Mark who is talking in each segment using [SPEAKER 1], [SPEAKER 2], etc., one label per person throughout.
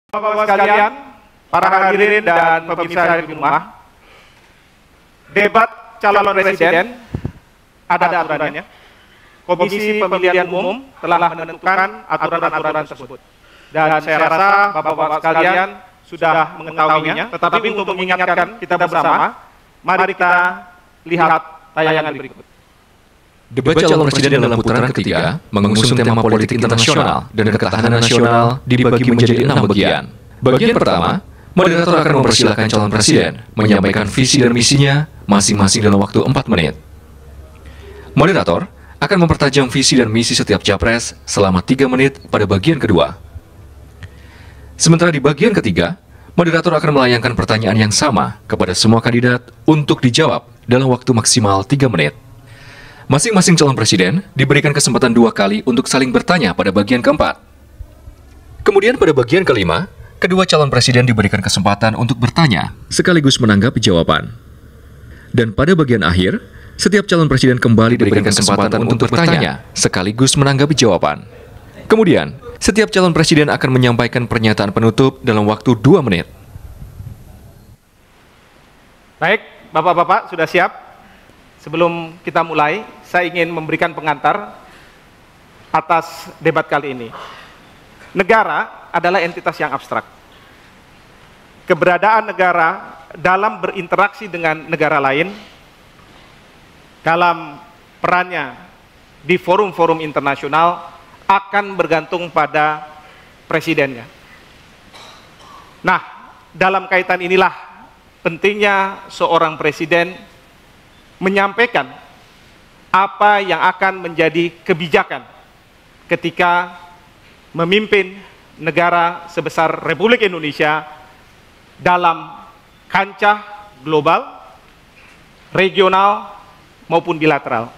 [SPEAKER 1] Bapak-bapak sekalian, para hadirin dan pemirsa di rumah, debat calon presiden ada aturannya. Komisi Pemilihan Umum telah menentukan aturan-aturan tersebut. Dan saya rasa Bapak-bapak sekalian sudah mengetahuinya, tetapi untuk mengingatkan kita bersama, mari kita lihat tayangan berikut.
[SPEAKER 2] Debat calon presiden dalam putaran ketiga mengusung tema politik internasional dan ketahanan nasional dibagi menjadi 6 bagian. Bagian pertama, moderator akan mempersilahkan calon presiden menyampaikan visi dan misinya masing-masing dalam waktu 4 menit. Moderator akan mempertajam visi dan misi setiap capres selama 3 menit pada bagian kedua. Sementara di bagian ketiga, moderator akan melayangkan pertanyaan yang sama kepada semua kandidat untuk dijawab dalam waktu maksimal 3 menit. Masing-masing calon presiden diberikan kesempatan 2 kali untuk saling bertanya pada bagian keempat. Kemudian pada bagian kelima, kedua calon presiden diberikan kesempatan untuk bertanya sekaligus menanggapi jawaban. Dan pada bagian akhir, setiap calon presiden kembali diberikan kesempatan untuk bertanya sekaligus menanggapi jawaban. Kemudian, setiap calon presiden akan menyampaikan pernyataan penutup dalam waktu 2 menit.
[SPEAKER 1] Baik, Bapak-bapak sudah siap? Sebelum kita mulai, saya ingin memberikan pengantar atas debat kali ini. Negara adalah entitas yang abstrak. Keberadaan negara dalam berinteraksi dengan negara lain, dalam perannya di forum-forum internasional, akan bergantung pada presidennya. Nah, dalam kaitan inilah pentingnya seorang presiden menyampaikan apa yang akan menjadi kebijakan ketika memimpin negara sebesar Republik Indonesia dalam kancah global, regional, maupun bilateral.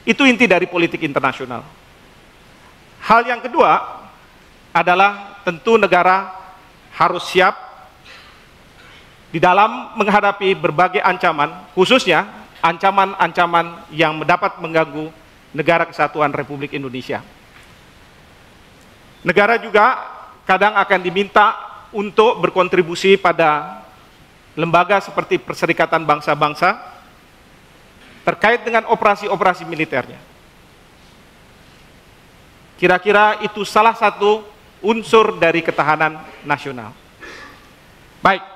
[SPEAKER 1] Itu inti dari politik internasional. Hal yang kedua adalah tentu negara harus siap di dalam menghadapi berbagai ancaman, khususnya ancaman-ancaman yang dapat mengganggu negara kesatuan Republik Indonesia. Negara juga kadang akan diminta untuk berkontribusi pada lembaga seperti Perserikatan Bangsa-Bangsa terkait dengan operasi-operasi militernya. Kira-kira itu salah satu unsur dari ketahanan nasional. Baik.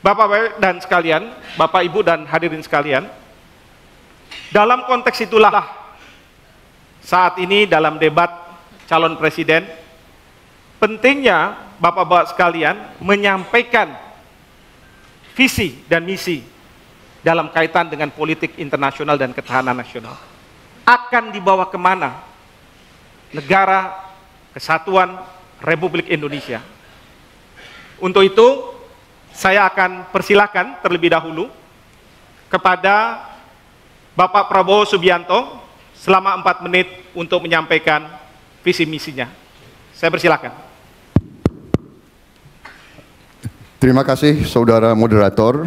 [SPEAKER 1] Bapak dan sekalian, Bapak Ibu dan hadirin sekalian, dalam konteks itulah saat ini dalam debat calon presiden, pentingnya Bapak-bapak sekalian menyampaikan visi dan misi dalam kaitan dengan politik internasional dan ketahanan nasional. Akan dibawa kemana negara kesatuan Republik Indonesia? Untuk itu, saya akan persilakan terlebih dahulu kepada Bapak Prabowo Subianto selama 4 menit untuk menyampaikan visi misinya. Saya persilakan.
[SPEAKER 3] Terima kasih saudara moderator.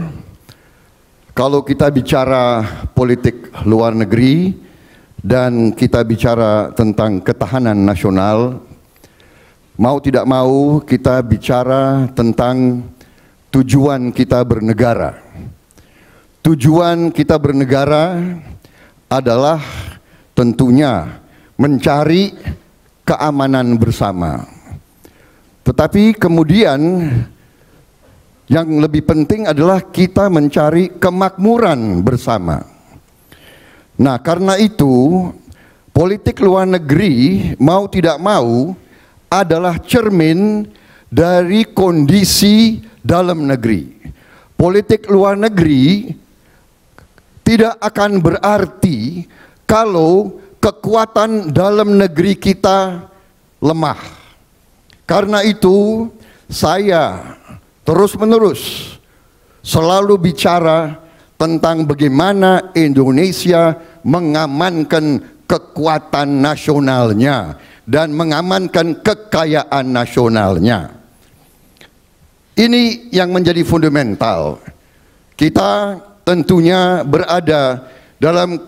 [SPEAKER 3] Kalau kita bicara politik luar negeri dan kita bicara tentang ketahanan nasional, mau tidak mau kita bicara tentang tujuan kita bernegara. Tujuan kita bernegara adalah tentunya mencari keamanan bersama. Tetapi kemudian yang lebih penting adalah kita mencari kemakmuran bersama. Nah, karena itu politik luar negeri mau tidak mau adalah cermin dari kondisi dalam negeri. Politik luar negeri tidak akan berarti kalau kekuatan dalam negeri kita lemah. Karena itu saya terus-menerus selalu bicara tentang bagaimana Indonesia mengamankan kekuatan nasionalnya dan mengamankan kekayaan nasionalnya. Ini yang menjadi fundamental. Kita tentunya berada dalam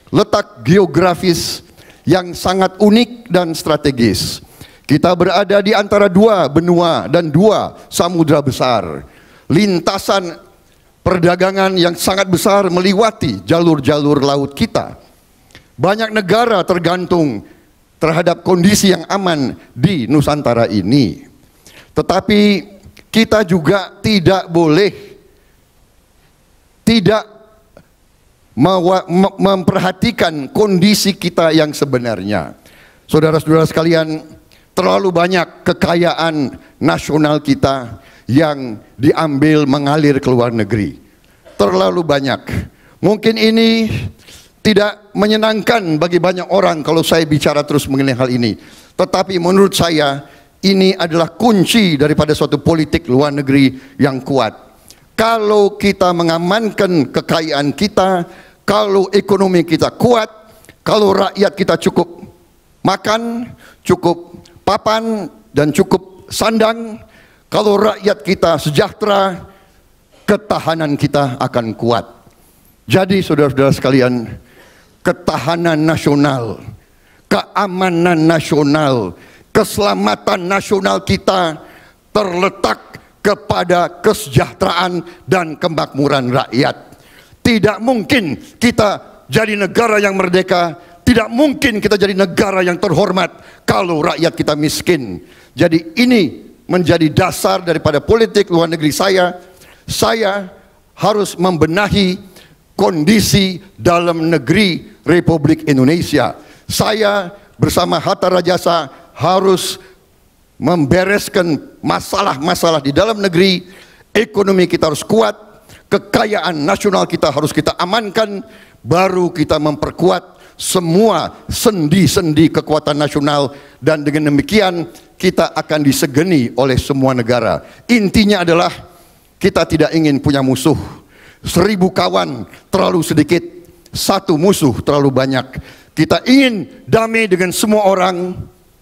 [SPEAKER 3] letak geografis yang sangat unik dan strategis. Kita berada di antara dua benua dan dua samudra besar. Lintasan perdagangan yang sangat besar meliwati jalur-jalur laut kita. Banyak negara tergantung terhadap kondisi yang aman di Nusantara ini. Tetapi kita juga tidak boleh tidak memperhatikan kondisi kita yang sebenarnya. Saudara-saudara sekalian, terlalu banyak kekayaan nasional kita yang diambil mengalir ke luar negeri. Terlalu banyak. Mungkin ini tidak menyenangkan bagi banyak orang kalau saya bicara terus mengenai hal ini. Tetapi menurut saya ini adalah kunci daripada suatu politik luar negeri yang kuat. Kalau kita mengamankan kekayaan kita, kalau ekonomi kita kuat, kalau rakyat kita cukup makan, cukup papan, dan cukup sandang, kalau rakyat kita sejahtera, ketahanan kita akan kuat. Jadi saudara-saudara sekalian, ketahanan nasional, keamanan nasional, keselamatan nasional kita terletak kepada kesejahteraan dan kemakmuran rakyat. Tidak mungkin kita jadi negara yang merdeka, tidak mungkin kita jadi negara yang terhormat kalau rakyat kita miskin. Jadi ini menjadi dasar daripada politik luar negeri saya. Saya harus membenahi kondisi dalam negeri Republik Indonesia. Saya bersama Hatta Rajasa harus membereskan masalah-masalah di dalam negeri. Ekonomi kita harus kuat, kekayaan nasional kita harus kita amankan, baru kita memperkuat semua sendi-sendi kekuatan nasional, dan dengan demikian kita akan disegani oleh semua negara. Intinya adalah kita tidak ingin punya musuh. 1000 kawan terlalu sedikit, satu musuh terlalu banyak. Kita ingin damai dengan semua orang,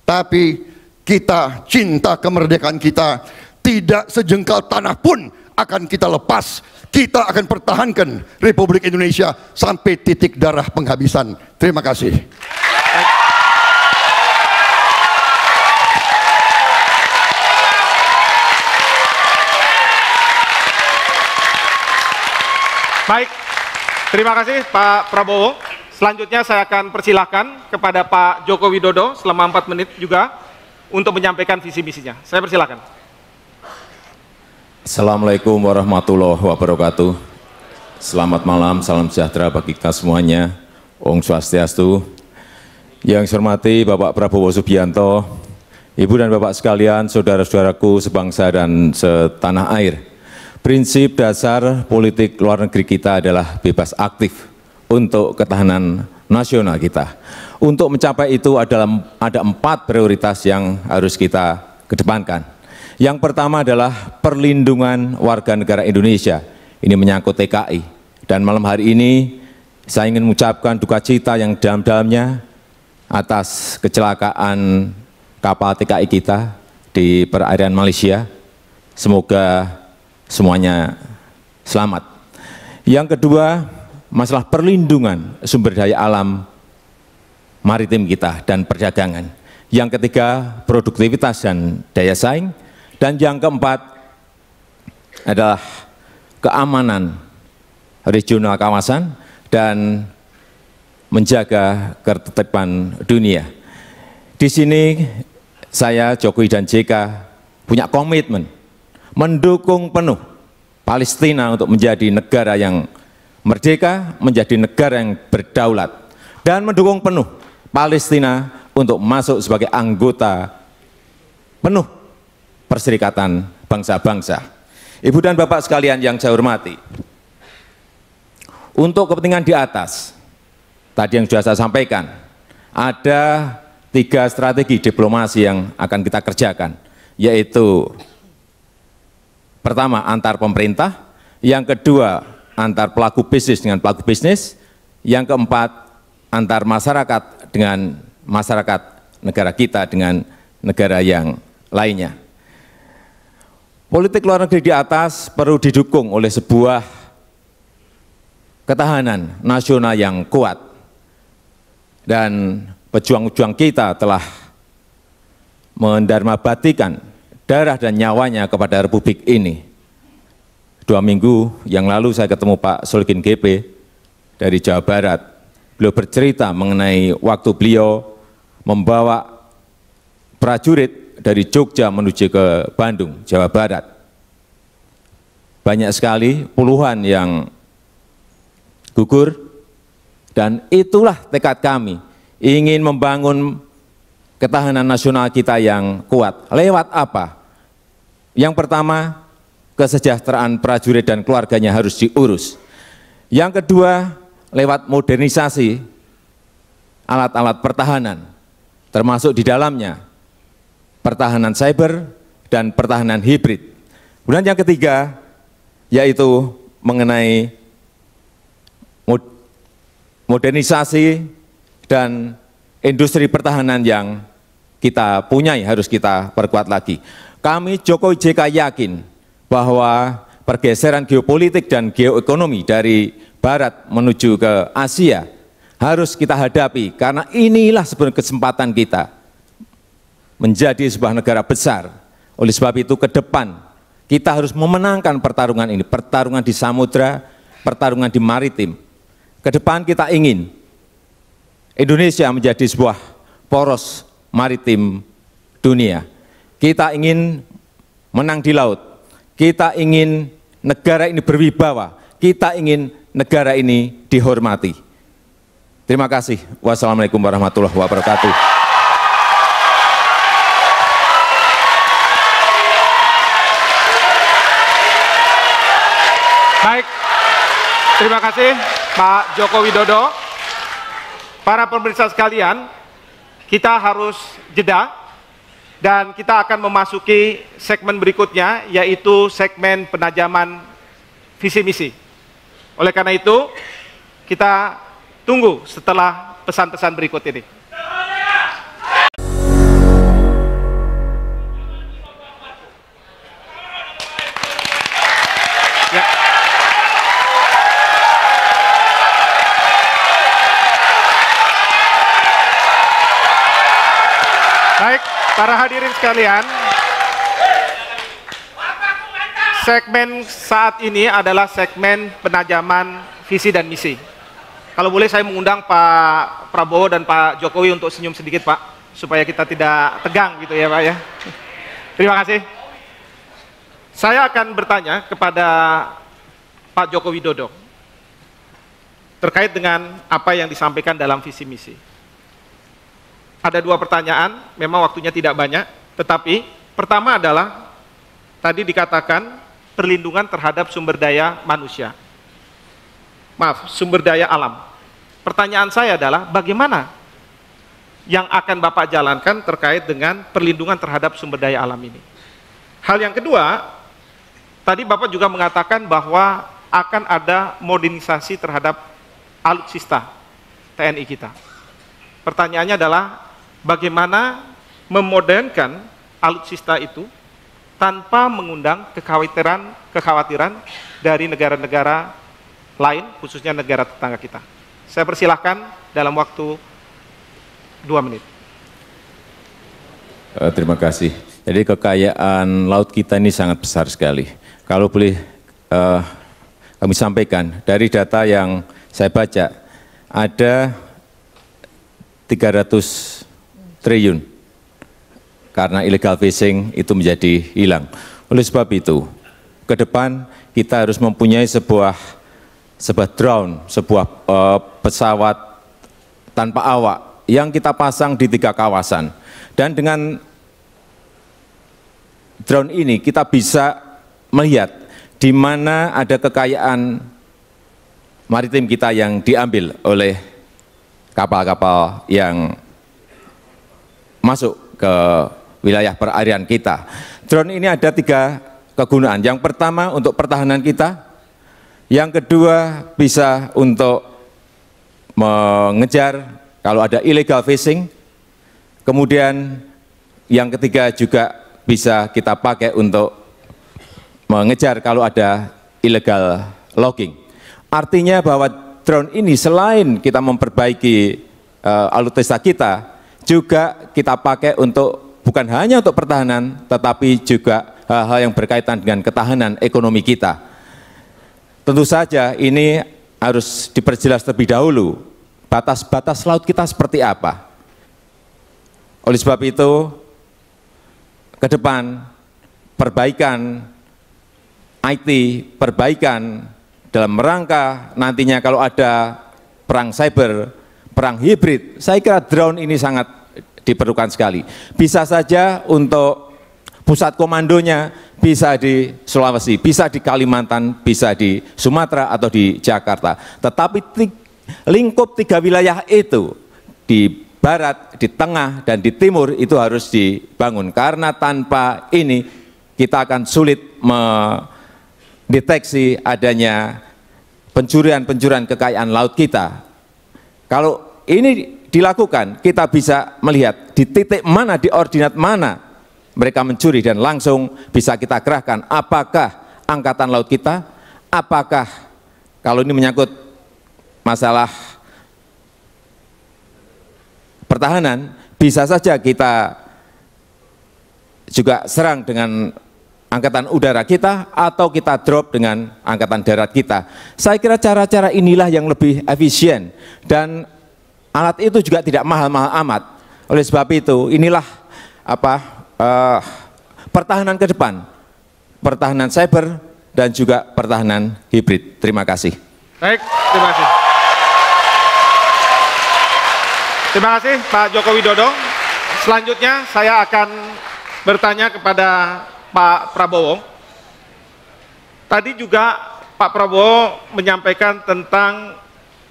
[SPEAKER 3] tapi kita cinta kemerdekaan kita. Tidak sejengkal tanah pun akan kita lepas. Kita akan pertahankan Republik Indonesia sampai titik darah penghabisan. Terima kasih.
[SPEAKER 1] Baik, terima kasih Pak Prabowo. Selanjutnya saya akan persilahkan kepada Pak Joko Widodo selama 4 menit juga untuk menyampaikan visi misinya. Saya persilahkan.
[SPEAKER 4] Assalamualaikum warahmatullahi wabarakatuh. Selamat malam, salam sejahtera bagi kita semuanya. Om Swastiastu. Yang saya hormati Bapak Prabowo Subianto, Ibu dan Bapak sekalian, saudara-saudaraku sebangsa dan setanah air. Prinsip dasar politik luar negeri kita adalah bebas aktif untuk ketahanan nasional kita. Untuk mencapai itu ada 4 prioritas yang harus kita kedepankan. Yang pertama adalah perlindungan warga negara Indonesia. Ini menyangkut TKI. Dan malam hari ini saya ingin mengucapkan duka cita yang dalam-dalamnya atas kecelakaan kapal TKI kita di perairan Malaysia. Semoga semuanya selamat. Yang kedua, masalah perlindungan sumber daya alam maritim kita dan perdagangan. Yang ketiga, produktivitas dan daya saing. Dan yang keempat adalah keamanan regional kawasan dan menjaga ketertiban dunia. Di sini saya, Jokowi dan JK punya komitmen mendukung penuh Palestina untuk menjadi negara yang merdeka, menjadi negara yang berdaulat, dan mendukung penuh Palestina untuk masuk sebagai anggota penuh Perserikatan Bangsa-Bangsa. Ibu dan Bapak sekalian yang saya hormati, untuk kepentingan di atas, tadi yang sudah saya sampaikan, ada 3 strategi diplomasi yang akan kita kerjakan, yaitu pertama antar pemerintah, yang kedua antar pelaku bisnis dengan pelaku bisnis, yang keempat antar masyarakat dengan masyarakat negara kita dengan negara yang lainnya. Politik luar negeri di atas perlu didukung oleh sebuah ketahanan nasional yang kuat, dan pejuang-pejuang kita telah mendarmabatikan darah dan nyawanya kepada Republik ini. 2 minggu yang lalu saya ketemu Pak Solikin GP dari Jawa Barat. Beliau bercerita mengenai waktu beliau membawa prajurit dari Jogja menuju ke Bandung, Jawa Barat. Banyak sekali, puluhan yang gugur, dan itulah tekad kami, ingin membangun ketahanan nasional kita yang kuat. Lewat apa? Yang pertama, kesejahteraan prajurit dan keluarganya harus diurus. Yang kedua, lewat modernisasi alat-alat pertahanan, termasuk di dalamnya pertahanan cyber dan pertahanan hibrid. Kemudian yang ketiga, yaitu mengenai modernisasi dan industri pertahanan yang kita punyai harus kita perkuat lagi. Kami Jokowi JK yakin bahwa pergeseran geopolitik dan geoekonomi dari barat menuju ke Asia harus kita hadapi, karena inilah sebenarnya kesempatan kita menjadi sebuah negara besar. Oleh sebab itu ke depan kita harus memenangkan pertarungan ini, pertarungan di samudra, pertarungan di maritim. Ke depan kita ingin Indonesia menjadi sebuah poros maritim dunia. Kita ingin menang di laut, kita ingin negara ini berwibawa, kita ingin negara ini dihormati. Terima kasih. Wassalamualaikum warahmatullahi wabarakatuh.
[SPEAKER 1] Baik, terima kasih Pak Joko Widodo. Para pemirsa sekalian, kita harus jeda dan kita akan memasuki segmen berikutnya, yaitu segmen penajaman visi misi. Oleh karena itu, kita tunggu setelah pesan-pesan berikut ini. Ya. Baik, para hadirin sekalian, segmen saat ini adalah segmen penajaman visi dan misi. Kalau boleh saya mengundang Pak Prabowo dan Pak Jokowi untuk senyum sedikit, Pak, supaya kita tidak tegang gitu ya, Pak ya. Terima kasih. Saya akan bertanya kepada Pak Joko Widodo terkait dengan apa yang disampaikan dalam visi misi. Ada 2 pertanyaan, memang waktunya tidak banyak, tetapi pertama adalah tadi dikatakan perlindungan terhadap sumber daya manusia. Maaf, sumber daya alam. Pertanyaan saya adalah bagaimana yang akan Bapak jalankan terkait dengan perlindungan terhadap sumber daya alam ini. Hal yang kedua, tadi Bapak juga mengatakan bahwa akan ada modernisasi terhadap alutsista TNI kita. Pertanyaannya adalah bagaimana memodernkan alutsista itu tanpa mengundang kekhawatiran dari negara-negara lain, khususnya negara tetangga kita. Saya persilahkan dalam waktu 2 menit.
[SPEAKER 4] Terima kasih. Jadi kekayaan laut kita ini sangat besar sekali. Kalau boleh kami sampaikan, dari data yang saya baca, ada 300 triliun karena illegal fishing itu menjadi hilang. Oleh sebab itu, ke depan kita harus mempunyai sebuah drone, sebuah pesawat tanpa awak yang kita pasang di 3 kawasan. Dan dengan drone ini kita bisa melihat di mana ada kekayaan maritim kita yang diambil oleh kapal-kapal yang masuk ke wilayah perairan kita. Drone ini ada 3 kegunaan. Yang pertama untuk pertahanan kita, yang kedua bisa untuk mengejar kalau ada illegal fishing, kemudian yang ketiga juga bisa kita pakai untuk mengejar kalau ada illegal logging. Artinya bahwa drone ini selain kita memperbaiki alutsista kita, juga kita pakai untuk bukan hanya untuk pertahanan, tetapi juga hal-hal yang berkaitan dengan ketahanan ekonomi kita. Tentu saja ini harus diperjelas terlebih dahulu, batas-batas laut kita seperti apa. Oleh sebab itu, ke depan perbaikan IT, perbaikan dalam rangka nantinya kalau ada perang cyber, perang hibrid, saya kira drone ini sangat diperlukan sekali. Bisa saja untuk pusat komandonya bisa di Sulawesi, bisa di Kalimantan, bisa di Sumatera atau di Jakarta. Tetapi lingkup 3 wilayah itu di barat, di tengah, dan di timur itu harus dibangun. Karena tanpa ini kita akan sulit mendeteksi adanya pencurian-pencurian kekayaan laut kita. Kalau ini dilakukan, kita bisa melihat di titik mana, di ordinat mana mereka mencuri dan langsung bisa kita kerahkan apakah angkatan laut kita, apakah kalau ini menyangkut masalah pertahanan, bisa saja kita juga serang dengan angkatan udara kita atau kita drop dengan angkatan darat kita. Saya kira cara-cara inilah yang lebih efisien dan alat itu juga tidak mahal-mahal amat. Oleh sebab itu, inilah pertahanan ke depan, pertahanan cyber dan juga pertahanan hibrid. Terima kasih.
[SPEAKER 1] Baik, terima kasih. Terima kasih Pak Joko Widodo. Selanjutnya saya akan bertanya kepada Pak Prabowo. Tadi juga Pak Prabowo menyampaikan tentang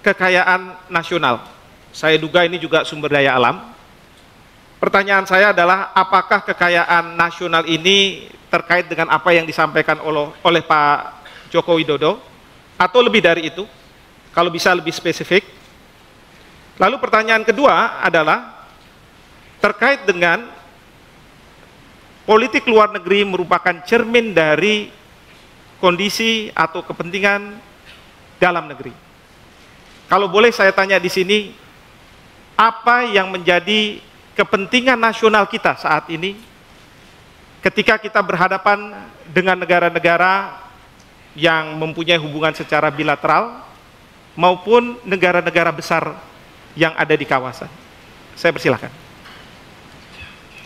[SPEAKER 1] kekayaan nasional. Saya duga ini juga sumber daya alam. Pertanyaan saya adalah apakah kekayaan nasional ini terkait dengan apa yang disampaikan oleh Pak Joko Widodo atau lebih dari itu, kalau bisa lebih spesifik. Lalu pertanyaan kedua adalah terkait dengan politik luar negeri merupakan cermin dari kondisi atau kepentingan dalam negeri. Kalau boleh saya tanya di sini, apa yang menjadi kepentingan nasional kita saat ini ketika kita berhadapan dengan negara-negara yang mempunyai hubungan secara bilateral maupun negara-negara besar yang ada di kawasan. Saya persilahkan.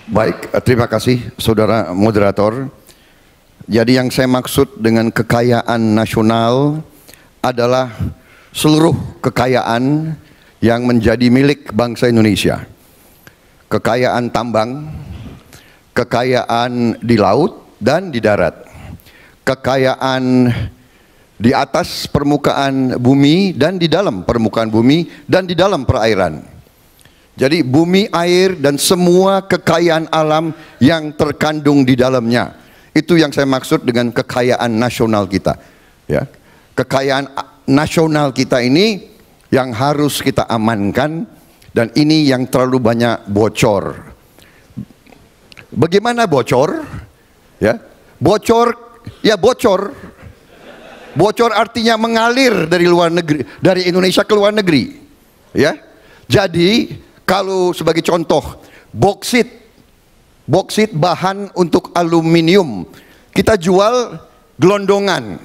[SPEAKER 3] Baik, terima kasih saudara moderator. Jadi yang saya maksud dengan kekayaan nasional adalah seluruh kekayaan yang menjadi milik bangsa Indonesia. Kekayaan tambang, kekayaan di laut dan di darat, kekayaan di atas permukaan bumi dan di dalam permukaan bumi dan di dalam perairan. Jadi bumi, air, dan semua kekayaan alam yang terkandung di dalamnya. Itu yang saya maksud dengan kekayaan nasional kita. Ya. Kekayaan nasional kita ini yang harus kita amankan, dan ini yang terlalu banyak bocor. Bagaimana bocor? Ya, bocor, ya bocor. Bocor artinya mengalir dari luar negeri, dari Indonesia ke luar negeri. Ya, jadi kalau sebagai contoh, boksit bahan untuk aluminium, kita jual gelondongan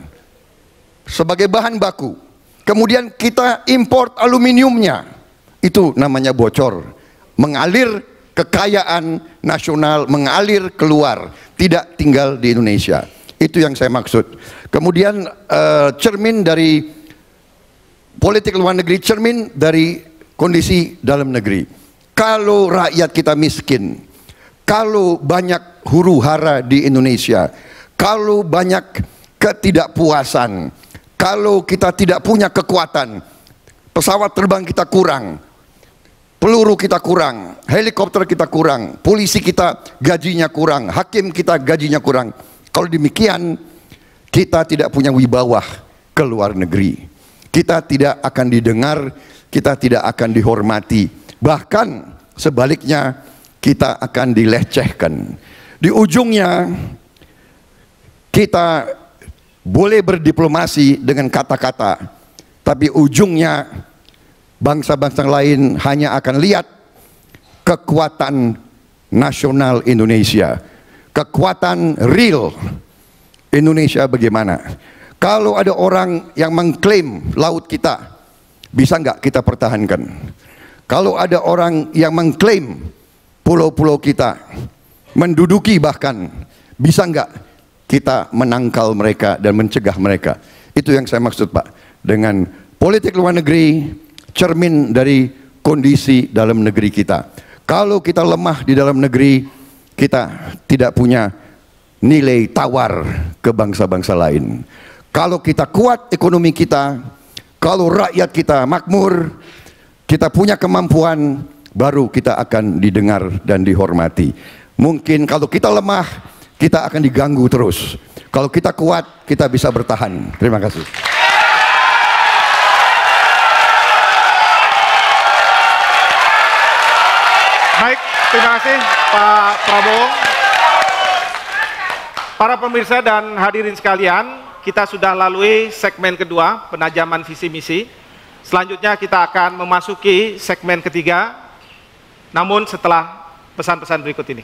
[SPEAKER 3] sebagai bahan baku. Kemudian kita import aluminiumnya. Itu namanya bocor. Mengalir kekayaan nasional, mengalir keluar, tidak tinggal di Indonesia. Itu yang saya maksud. Kemudian cermin dari politik luar negeri, cermin dari kondisi dalam negeri. Kalau rakyat kita miskin, kalau banyak huru hara di Indonesia, kalau banyak ketidakpuasan, kalau kita tidak punya kekuatan, pesawat terbang kita kurang, peluru kita kurang, helikopter kita kurang, polisi kita gajinya kurang, hakim kita gajinya kurang. Kalau demikian, kita tidak punya wibawah ke luar negeri. Kita tidak akan didengar, kita tidak akan dihormati. Bahkan sebaliknya, kita akan dilecehkan. Di ujungnya, kita boleh berdiplomasi dengan kata-kata, tapi ujungnya bangsa-bangsa lain hanya akan lihat kekuatan nasional Indonesia. Kekuatan real Indonesia bagaimana? Kalau ada orang yang mengklaim laut kita, bisa nggak kita pertahankan? Kalau ada orang yang mengklaim pulau-pulau kita, menduduki bahkan, bisa nggak kita menangkal mereka dan mencegah mereka? Itu yang saya maksud, Pak, dengan politik luar negeri cermin dari kondisi dalam negeri kita. Kalau kita lemah di dalam negeri, kita tidak punya nilai tawar ke bangsa-bangsa lain. Kalau kita kuat ekonomi kita, kalau rakyat kita makmur, kita punya kemampuan, baru kita akan didengar dan dihormati. Mungkin kalau kita lemah, kita akan diganggu terus. Kalau kita kuat, kita bisa bertahan. Terima kasih.
[SPEAKER 1] Baik, terima kasih Pak Prabowo. Para pemirsa dan hadirin sekalian, kita sudah lalui segmen kedua, penajaman visi misi. Selanjutnya kita akan memasuki segmen ketiga, namun setelah pesan-pesan berikut ini.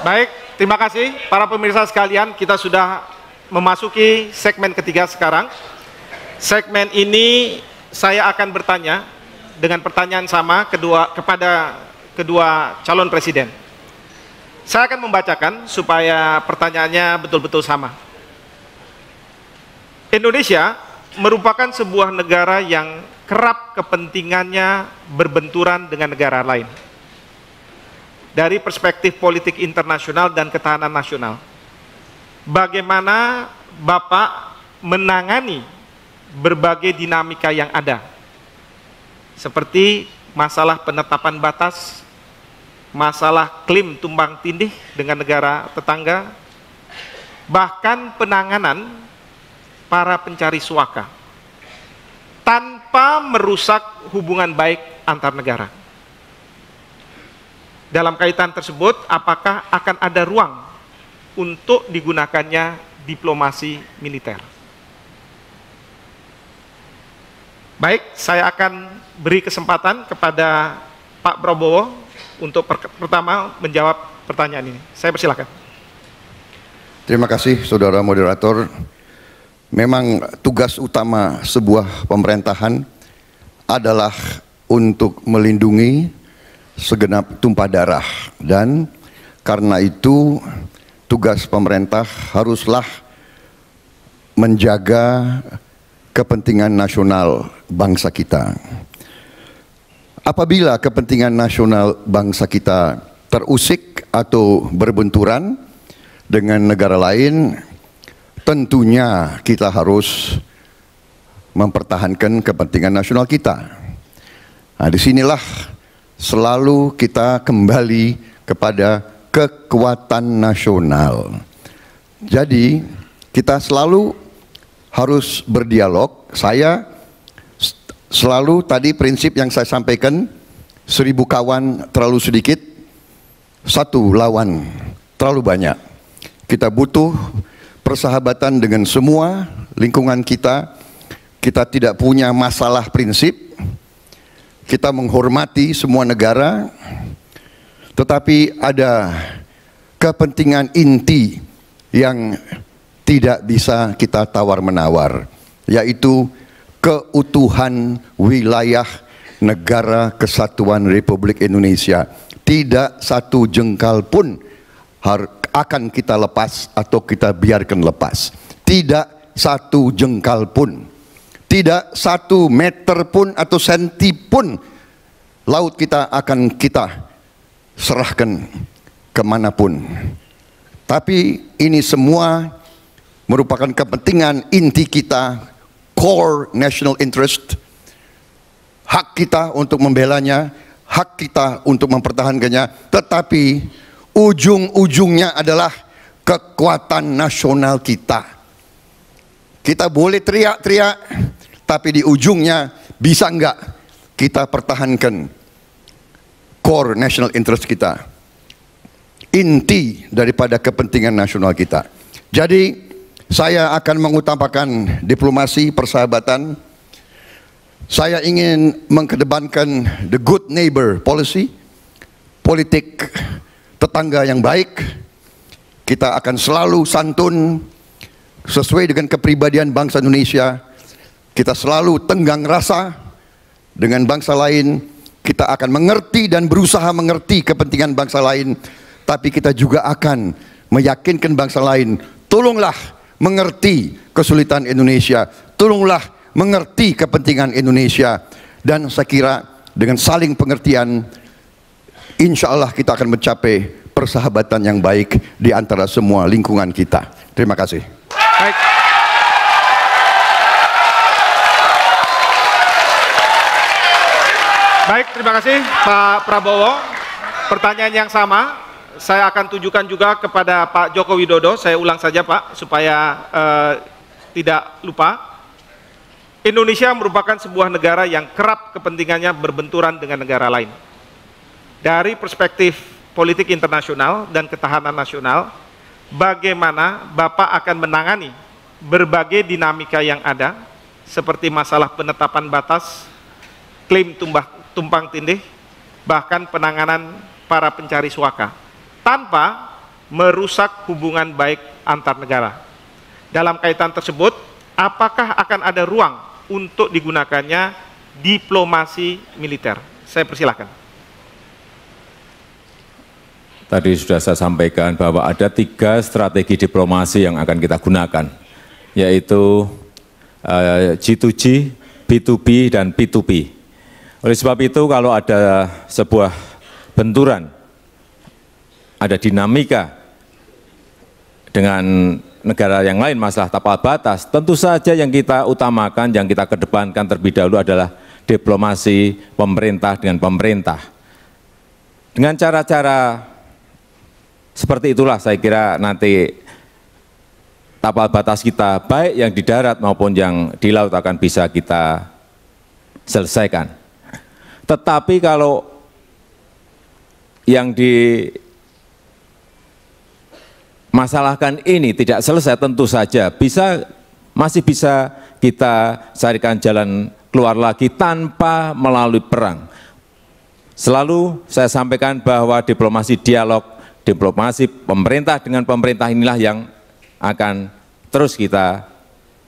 [SPEAKER 1] Baik, terima kasih para pemirsa sekalian. Kita sudah memasuki segmen ketiga sekarang. Segmen ini saya akan bertanya dengan pertanyaan sama kepada kedua calon presiden. Saya akan membacakan supaya pertanyaannya betul-betul sama. Indonesia merupakan sebuah negara yang kerap kepentingannya berbenturan dengan negara lain. Dari perspektif politik internasional dan ketahanan nasional, bagaimana Bapak menangani berbagai dinamika yang ada, seperti masalah penetapan batas, masalah klaim tumbang tindih dengan negara tetangga, bahkan penanganan para pencari suaka, tanpa merusak hubungan baik antar negara. Dalam kaitan tersebut, apakah akan ada ruang untuk digunakannya diplomasi militer? Baik, saya akan beri kesempatan kepada Pak Prabowo untuk pertama menjawab pertanyaan ini. Saya persilakan.
[SPEAKER 3] Terima kasih, Saudara Moderator. Memang tugas utama sebuah pemerintahan adalah untuk melindungi segenap tumpah darah, dan karena itu tugas pemerintah haruslah menjaga kepentingan nasional bangsa kita. Apabila kepentingan nasional bangsa kita terusik atau berbenturan dengan negara lain, tentunya kita harus mempertahankan kepentingan nasional kita. Nah, disinilah selalu kita kembali kepada kekuatan nasional. Jadi kita selalu harus berdialog. Saya selalu tadi prinsip yang saya sampaikan, 1000 kawan terlalu sedikit, 1 lawan terlalu banyak. Kita butuh persahabatan dengan semua lingkungan kita. Kita tidak punya masalah prinsip. Kita menghormati semua negara, tetapi ada kepentingan inti yang tidak bisa kita tawar-menawar, yaitu keutuhan wilayah negara kesatuan Republik Indonesia. Tidak satu jengkal pun akan kita lepas atau kita biarkan lepas. Tidak satu jengkal pun. Tidak 1 meter pun atau senti pun laut kita akan kita serahkan kemanapun. Tapi ini semua merupakan kepentingan inti kita, core national interest, hak kita untuk membelanya, hak kita untuk mempertahankannya, tetapi ujung-ujungnya adalah kekuatan nasional kita. Kita boleh teriak-teriak, tapi di ujungnya bisa enggak kita pertahankan core national interest kita. inti daripada kepentingan nasional kita. Jadi saya akan mengutamakan diplomasi, persahabatan. Saya ingin mengedepankan the good neighbor policy, politik tetangga yang baik. Kita akan selalu santun sesuai dengan kepribadian bangsa Indonesia. Kita selalu tenggang rasa dengan bangsa lain. Kita akan mengerti dan berusaha mengerti kepentingan bangsa lain. Tapi kita juga akan meyakinkan bangsa lain, tolonglah mengerti kesulitan Indonesia, tolonglah mengerti kepentingan Indonesia. Dan saya kira dengan saling pengertian, insya Allah kita akan mencapai persahabatan yang baik di antara semua lingkungan kita. Terima kasih.
[SPEAKER 1] Baik. Baik, terima kasih Pak Prabowo. Pertanyaan yang sama saya akan tujukan juga kepada Pak Joko Widodo. Saya ulang saja Pak, supaya tidak lupa. Indonesia merupakan sebuah negara yang kerap kepentingannya berbenturan dengan negara lain. Dari perspektif politik internasional dan ketahanan nasional, bagaimana Bapak akan menangani berbagai dinamika yang ada, seperti masalah penetapan batas, klaim tumpang tindih, bahkan penanganan para pencari suaka, tanpa merusak hubungan baik antar negara. Dalam kaitan tersebut, apakah akan ada ruang untuk digunakannya diplomasi militer? Saya persilahkan.
[SPEAKER 4] Tadi sudah saya sampaikan bahwa ada 3 strategi diplomasi yang akan kita gunakan, yaitu G2G, B2B, dan P2P. Oleh sebab itu, kalau ada sebuah benturan, ada dinamika dengan negara yang lain, masalah tapal batas, tentu saja yang kita utamakan, yang kita kedepankan terlebih dahulu adalah diplomasi pemerintah dengan pemerintah. Dengan cara-cara seperti itulah saya kira nanti tapal batas kita, baik yang di darat maupun yang di laut, akan bisa kita selesaikan. Tetapi kalau yang dimasalahkan ini tidak selesai, tentu saja masih bisa kita carikan jalan keluar lagi tanpa melalui perang. Selalu saya sampaikan bahwa diplomasi dialog, diplomasi pemerintah dengan pemerintah inilah yang akan terus kita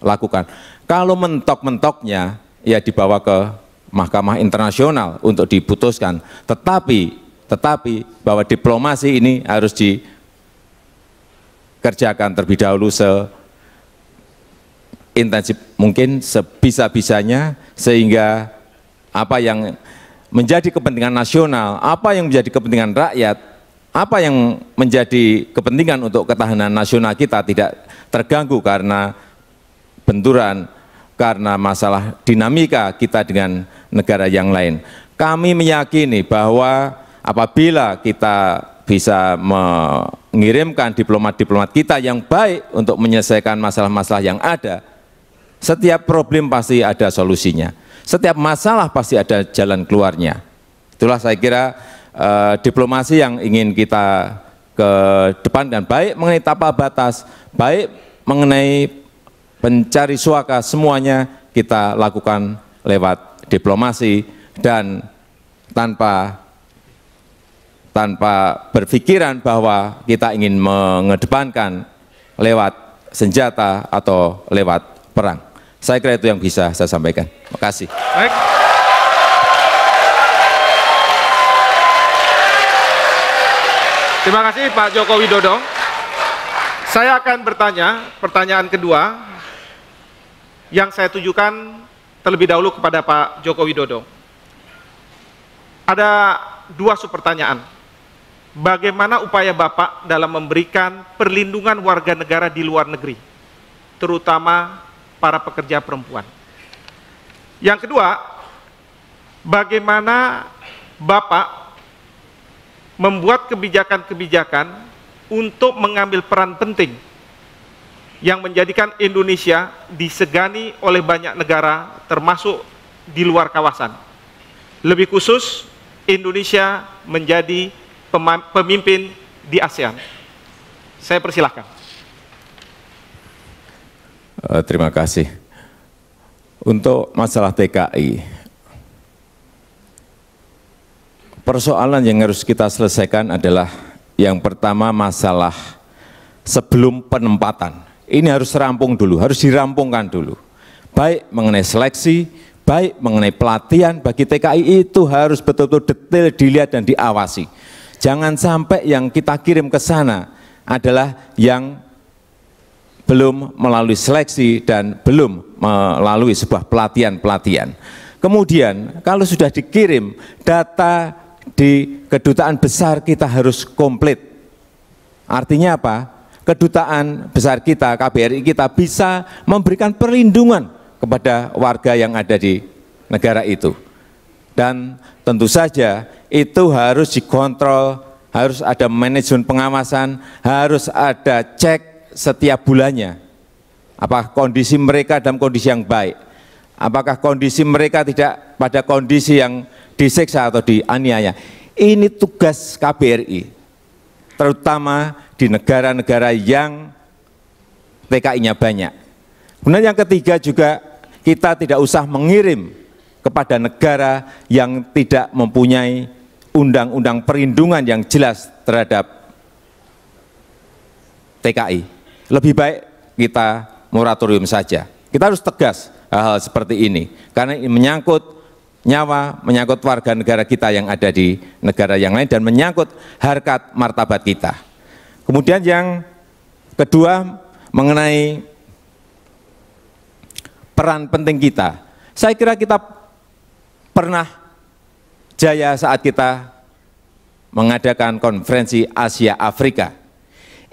[SPEAKER 4] lakukan. Kalau mentok-mentoknya ya dibawa ke Mahkamah Internasional untuk diputuskan, tetapi bahwa diplomasi ini harus dikerjakan terlebih dahulu seintensif mungkin, sebisa-bisanya, sehingga apa yang menjadi kepentingan nasional, apa yang menjadi kepentingan rakyat, apa yang menjadi kepentingan untuk ketahanan nasional kita tidak terganggu karena benturan, karena masalah dinamika kita dengan negara yang lain. Kami meyakini bahwa apabila kita bisa mengirimkan diplomat-diplomat kita yang baik untuk menyelesaikan masalah-masalah yang ada, setiap problem pasti ada solusinya, setiap masalah pasti ada jalan keluarnya. Itulah saya kira diplomasi yang ingin kita kedepankan, baik mengenai tapal batas, baik mengenai pencari suaka, semuanya kita lakukan lewat diplomasi dan tanpa berpikiran bahwa kita ingin mengedepankan lewat senjata atau lewat perang. Saya kira itu yang bisa saya sampaikan. Terima kasih.
[SPEAKER 1] Baik. Terima kasih Pak Joko Widodo. Saya akan bertanya, pertanyaan kedua yang saya tujukan terlebih dahulu kepada Pak Joko Widodo. Ada 2 subpertanyaan. Bagaimana upaya Bapak dalam memberikan perlindungan warga negara di luar negeri, terutama para pekerja perempuan? Yang kedua, bagaimana Bapak membuat kebijakan-kebijakan untuk mengambil peran penting yang menjadikan Indonesia disegani oleh banyak negara, termasuk di luar kawasan. Lebih khusus, Indonesia menjadi pemimpin di ASEAN. Saya persilahkan.
[SPEAKER 4] Terima kasih. Untuk masalah TKI, persoalan yang harus kita selesaikan adalah yang pertama masalah sebelum penempatan. Ini harus rampung dulu, harus dirampungkan dulu. Baik mengenai seleksi, baik mengenai pelatihan bagi TKI itu harus betul-betul detail dilihat dan diawasi. Jangan sampai yang kita kirim ke sana adalah yang belum melalui seleksi dan belum melalui sebuah pelatihan-pelatihan. Kemudian kalau sudah dikirim, data di kedutaan besar kita harus komplit. Artinya apa? Kedutaan besar kita, KBRI kita bisa memberikan perlindungan kepada warga yang ada di negara itu. Dan tentu saja itu harus dikontrol, harus ada manajemen pengawasan, harus ada cek setiap bulannya. Apakah kondisi mereka dalam kondisi yang baik? Apakah kondisi mereka tidak pada kondisi yang disiksa atau dianiaya? Ini tugas KBRI, terutama di negara-negara yang TKI-nya banyak. Kemudian yang ketiga juga kita tidak usah mengirim kepada negara yang tidak mempunyai undang-undang perlindungan yang jelas terhadap TKI. Lebih baik kita moratorium saja. Kita harus tegas hal-hal seperti ini, karena ini menyangkut nyawa, menyangkut warga negara kita yang ada di negara yang lain, dan menyangkut harkat martabat kita. Kemudian yang kedua mengenai peran penting kita. Saya kira kita pernah jaya saat kita mengadakan konferensi Asia Afrika.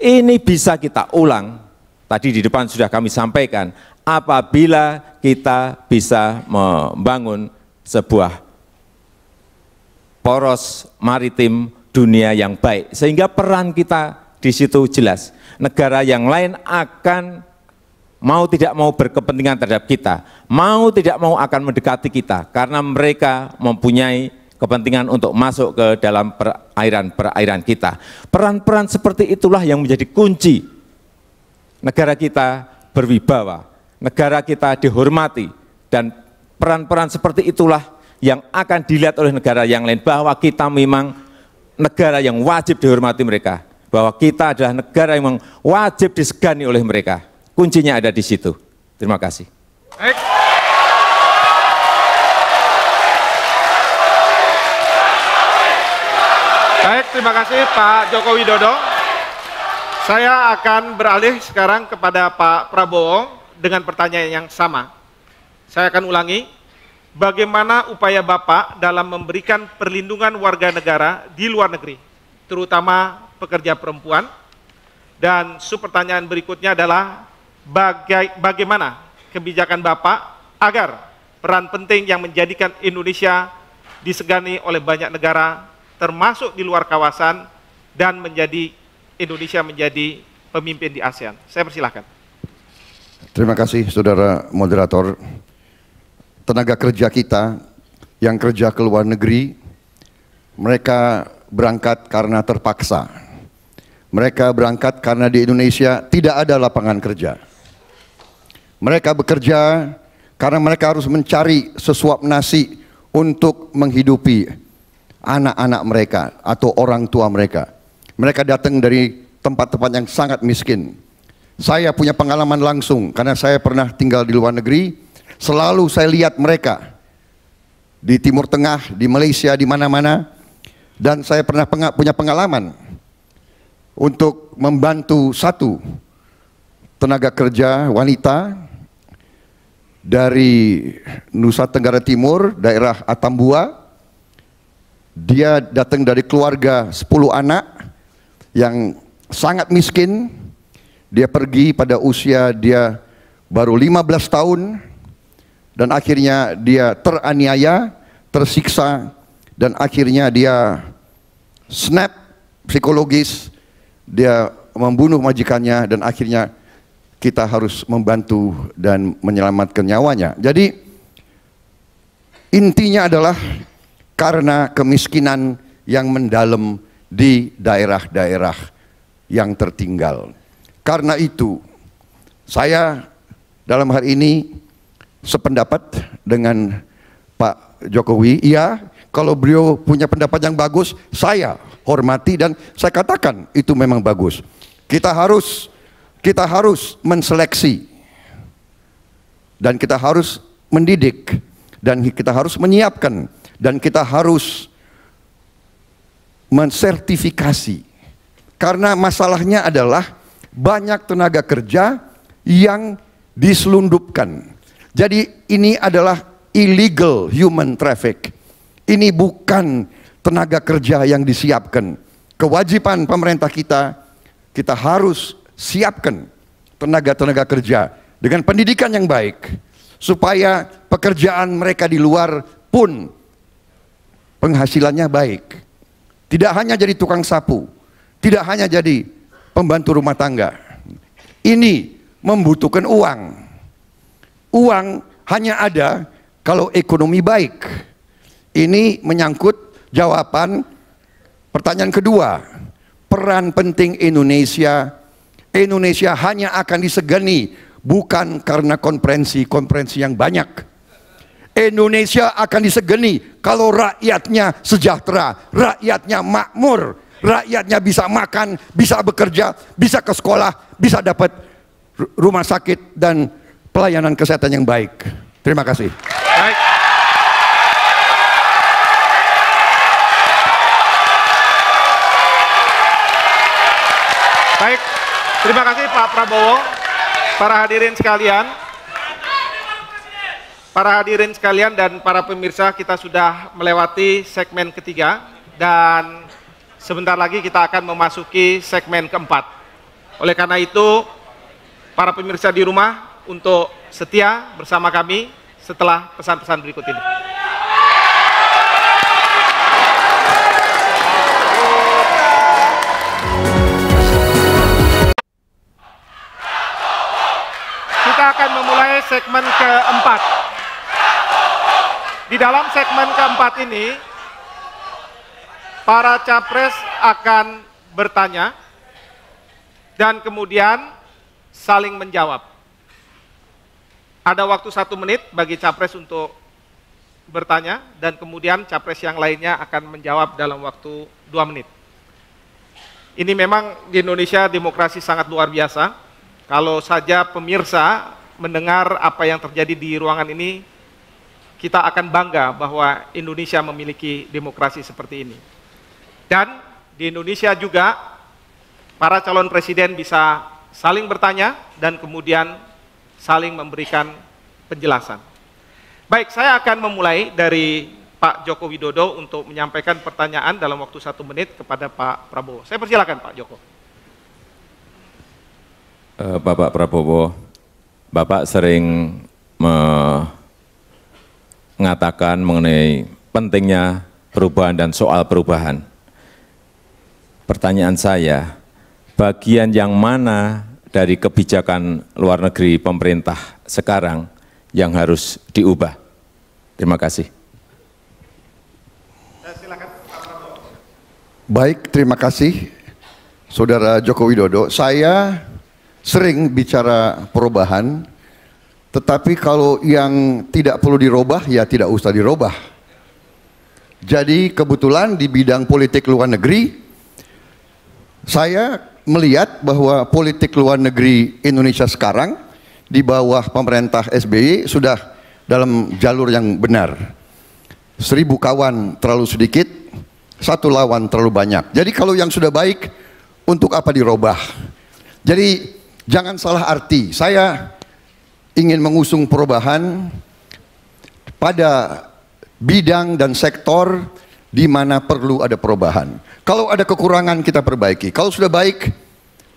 [SPEAKER 4] Ini bisa kita ulang, tadi di depan sudah kami sampaikan, apabila kita bisa membangun sebuah poros maritim dunia yang baik, sehingga peran kita di situ jelas. Negara yang lain akan mau tidak mau berkepentingan terhadap kita, mau tidak mau akan mendekati kita, karena mereka mempunyai kepentingan untuk masuk ke dalam perairan kita. Peran-peran seperti itulah yang menjadi kunci negara kita berwibawa, negara kita dihormati, dan peran-peran seperti itulah yang akan dilihat oleh negara yang lain, bahwa kita memang negara yang wajib dihormati mereka, bahwa kita adalah negara yang wajib disegani oleh mereka. Kuncinya ada di situ. Terima kasih.
[SPEAKER 1] Baik. Baik, terima kasih Pak Joko Widodo. Saya akan beralih sekarang kepada Pak Prabowo dengan pertanyaan yang sama. Saya akan ulangi, bagaimana upaya Bapak dalam memberikan perlindungan warga negara di luar negeri, terutama pekerja perempuan? Dan subpertanyaan berikutnya adalah, bagaimana kebijakan Bapak agar peran penting yang menjadikan Indonesia disegani oleh banyak negara, termasuk di luar kawasan, dan Indonesia menjadi pemimpin di ASEAN. Saya persilahkan.
[SPEAKER 3] Terima kasih saudara moderator. Tenaga kerja kita yang kerja ke luar negeri, mereka berangkat karena terpaksa. Mereka berangkat karena di Indonesia tidak ada lapangan kerja. Mereka bekerja karena mereka harus mencari sesuap nasi untuk menghidupi anak-anak mereka atau orang tua mereka. Mereka datang dari tempat-tempat yang sangat miskin. Saya punya pengalaman langsung karena saya pernah tinggal di luar negeri. Selalu saya lihat mereka di Timur Tengah, di Malaysia, di mana-mana. Dan saya pernah punya pengalaman untuk membantu satu tenaga kerja wanita dari Nusa Tenggara Timur, daerah Atambua. Dia datang dari keluarga 10 anak yang sangat miskin. Dia pergi pada usia dia baru 15 tahun, dan akhirnya dia teraniaya, tersiksa, dan akhirnya dia snap psikologis, dia membunuh majikannya, dan akhirnya kita harus membantu dan menyelamatkan nyawanya. Jadi intinya adalah karena kemiskinan yang mendalam di daerah-daerah yang tertinggal. Karena itu, saya dalam hari ini sependapat dengan Pak Jokowi. Iya, kalau beliau punya pendapat yang bagus, saya hormati dan saya katakan itu memang bagus. Kita harus menseleksi dan kita harus mendidik dan kita harus menyiapkan dan kita harus mensertifikasi. Karena masalahnya adalah banyak tenaga kerja yang diselundupkan. Jadi ini adalah illegal human traffic. Ini bukan tenaga kerja yang disiapkan. Kewajiban pemerintah kita harus siapkan tenaga-tenaga kerja dengan pendidikan yang baik, supaya pekerjaan mereka di luar pun penghasilannya baik. Tidak hanya jadi tukang sapu, tidak hanya jadi pembantu rumah tangga. Ini membutuhkan uang. Uang hanya ada kalau ekonomi baik. Ini menyangkut jawaban pertanyaan kedua. Peran penting Indonesia. Indonesia hanya akan disegani bukan karena konferensi yang banyak. Indonesia akan disegani kalau rakyatnya sejahtera, rakyatnya makmur, rakyatnya bisa makan, bisa bekerja, bisa ke sekolah, bisa dapat rumah sakit dan pelayanan kesehatan yang baik. Terima kasih.
[SPEAKER 1] Baik. Baik, terima kasih Pak Prabowo. Para hadirin sekalian dan para pemirsa, kita sudah melewati segmen ketiga dan sebentar lagi kita akan memasuki segmen keempat. Oleh karena itu, para pemirsa di rumah untuk setia bersama kami setelah pesan-pesan berikut ini. Kita akan memulai segmen keempat. Di dalam segmen keempat ini, para capres akan bertanya dan kemudian saling menjawab. Ada waktu 1 menit bagi capres untuk bertanya dan kemudian capres yang lainnya akan menjawab dalam waktu 2 menit. Ini memang di Indonesia demokrasi sangat luar biasa. Kalau saja pemirsa mendengar apa yang terjadi di ruangan ini, kita akan bangga bahwa Indonesia memiliki demokrasi seperti ini. Dan di Indonesia juga para calon presiden bisa saling bertanya dan kemudian saling memberikan penjelasan. Baik, saya akan memulai dari Pak Joko Widodo untuk menyampaikan pertanyaan dalam waktu 1 menit kepada Pak Prabowo. Saya persilakan Pak Joko.
[SPEAKER 4] Bapak Prabowo, Bapak sering mengatakan mengenai pentingnya perubahan dan soal perubahan. Pertanyaan saya, bagian yang mana dari kebijakan luar negeri pemerintah sekarang yang harus diubah? Terima kasih.
[SPEAKER 1] Silakan Pak Prabowo.
[SPEAKER 3] Baik, terima kasih Saudara Joko Widodo. Saya sering bicara perubahan, tetapi kalau yang tidak perlu dirubah, ya tidak usah dirubah. Jadi kebetulan di bidang politik luar negeri, saya melihat bahwa politik luar negeri Indonesia sekarang di bawah pemerintah SBY sudah dalam jalur yang benar. 1000 kawan terlalu sedikit, 1 lawan terlalu banyak. Jadi kalau yang sudah baik, untuk apa dirubah? Jadi jangan salah arti, saya ingin mengusung perubahan pada bidang dan sektor di mana perlu ada perubahan. Kalau ada kekurangan kita perbaiki. Kalau sudah baik,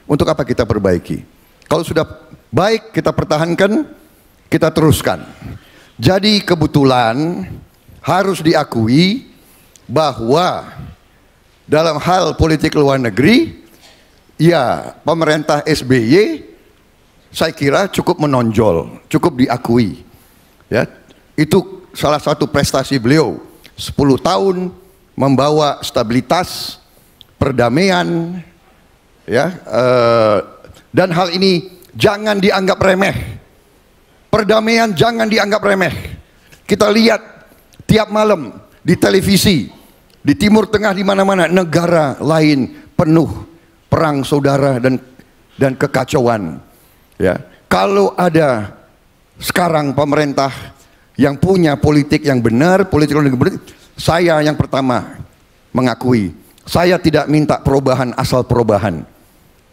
[SPEAKER 3] untuk apa kita perbaiki? Kalau sudah baik kita pertahankan, kita teruskan. Jadi kebetulan harus diakui bahwa dalam hal politik luar negeri, ya pemerintah SBY saya kira cukup menonjol, cukup diakui. Ya, itu salah satu prestasi beliau. 10 tahun membawa stabilitas, perdamaian, ya, dan hal ini jangan dianggap remeh. Perdamaian jangan dianggap remeh. Kita lihat tiap malam di televisi, di Timur Tengah, di mana-mana negara lain penuh perang saudara dan kekacauan. Ya, kalau ada sekarang pemerintah yang punya politik yang benar, politik yang benar, saya yang pertama mengakui, saya tidak minta perubahan asal perubahan.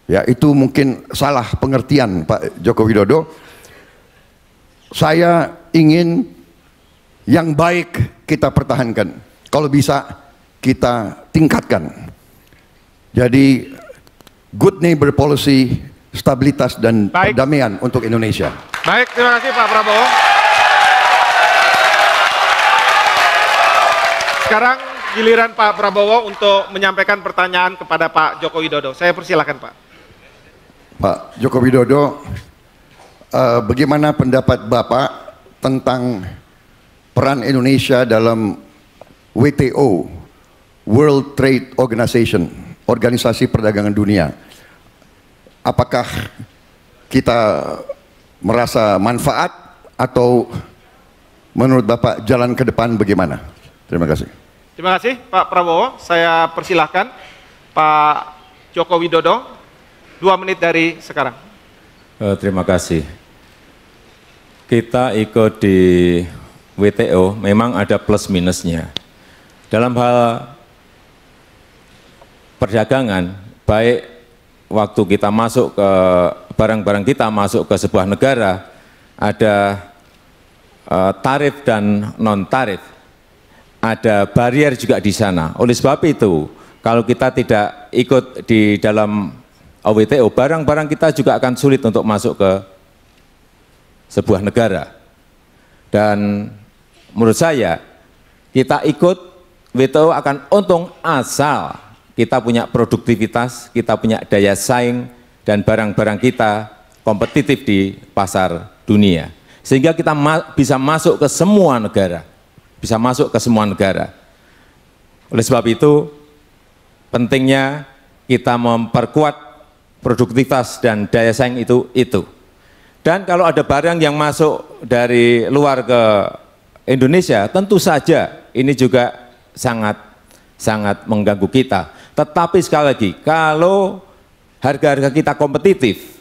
[SPEAKER 3] Ya, itu mungkin salah pengertian Pak Joko Widodo. Saya ingin yang baik kita pertahankan. Kalau bisa kita tingkatkan. Jadi good neighbor policy, stabilitas dan perdamaian untuk Indonesia.
[SPEAKER 1] Baik, terima kasih Pak Prabowo. Sekarang giliran Pak Prabowo untuk menyampaikan pertanyaan kepada Pak Joko Widodo. Saya persilakan Pak.
[SPEAKER 3] Pak Joko Widodo, bagaimana pendapat Bapak tentang peran Indonesia dalam WTO, World Trade Organization, Organisasi Perdagangan Dunia? Apakah kita merasa manfaat atau menurut Bapak jalan ke depan bagaimana? Terima kasih.
[SPEAKER 1] Terima kasih Pak Prabowo. Saya persilahkan Pak Joko Widodo, 2 menit dari sekarang.
[SPEAKER 4] Terima kasih. Kita ikut di WTO memang ada plus minusnya. Dalam hal perdagangan, baik waktu kita masuk ke barang-barang kita masuk ke sebuah negara, ada tarif dan non tarif, ada barier juga di sana. Oleh sebab itu, kalau kita tidak ikut di dalam WTO, barang-barang kita juga akan sulit untuk masuk ke sebuah negara. Dan menurut saya, kita ikut WTO akan untung asal kita punya produktivitas, kita punya daya saing, dan barang-barang kita kompetitif di pasar dunia. Sehingga kita bisa masuk ke semua negara. Bisa masuk ke semua negara. Oleh sebab itu, pentingnya kita memperkuat produktivitas dan daya saing itu. Dan kalau ada barang yang masuk dari luar ke Indonesia, tentu saja ini juga sangat mengganggu kita. Tetapi sekali lagi, kalau harga-harga kita kompetitif,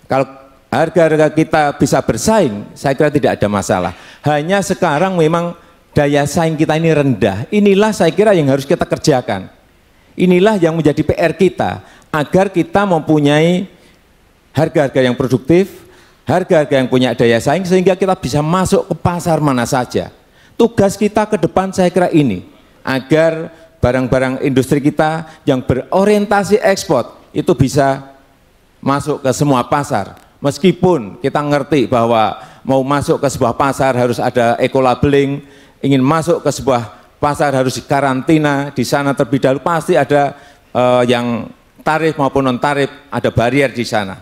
[SPEAKER 4] kalau harga-harga kita bisa bersaing, saya kira tidak ada masalah. Hanya sekarang memang daya saing kita ini rendah. Inilah saya kira yang harus kita kerjakan. Inilah yang menjadi PR kita, agar kita mempunyai harga-harga yang produktif, harga-harga yang punya daya saing, sehingga kita bisa masuk ke pasar mana saja. Tugas kita ke depan saya kira ini, agar barang-barang industri kita yang berorientasi ekspor itu bisa masuk ke semua pasar. Meskipun kita ngerti bahwa mau masuk ke sebuah pasar harus ada eco-labeling, ingin masuk ke sebuah pasar harus dikarantina, di sana terlebih dahulu pasti ada yang tarif maupun non tarif, ada barier di sana.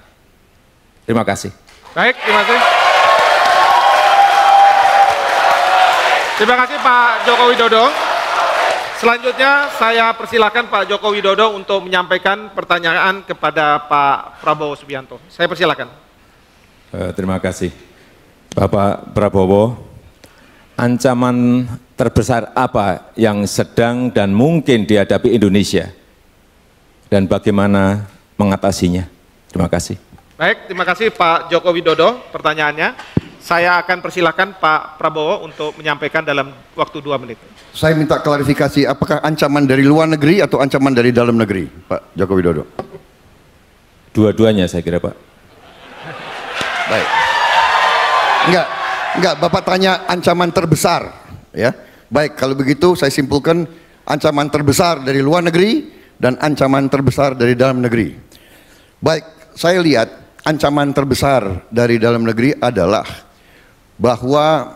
[SPEAKER 4] Terima kasih.
[SPEAKER 1] Baik, terima kasih. Terima kasih Pak Joko Widodo. Selanjutnya saya persilakan Pak Joko Widodo untuk menyampaikan pertanyaan kepada Pak Prabowo Subianto. Saya persilakan.
[SPEAKER 4] Terima kasih. Bapak Prabowo, ancaman terbesar apa yang sedang dan mungkin dihadapi Indonesia dan bagaimana mengatasinya? Terima kasih.
[SPEAKER 1] Baik, terima kasih Pak Joko Widodo pertanyaannya. Saya akan persilakan Pak Prabowo untuk menyampaikan dalam waktu 2 menit.
[SPEAKER 3] Saya minta klarifikasi, apakah ancaman dari luar negeri atau ancaman dari dalam negeri, Pak Joko Widodo?
[SPEAKER 4] Dua-duanya saya kira, Pak.
[SPEAKER 3] Baik. Enggak, Bapak tanya ancaman terbesar, ya. Baik, kalau begitu saya simpulkan ancaman terbesar dari luar negeri dan ancaman terbesar dari dalam negeri. Baik, saya lihat ancaman terbesar dari dalam negeri adalah bahwa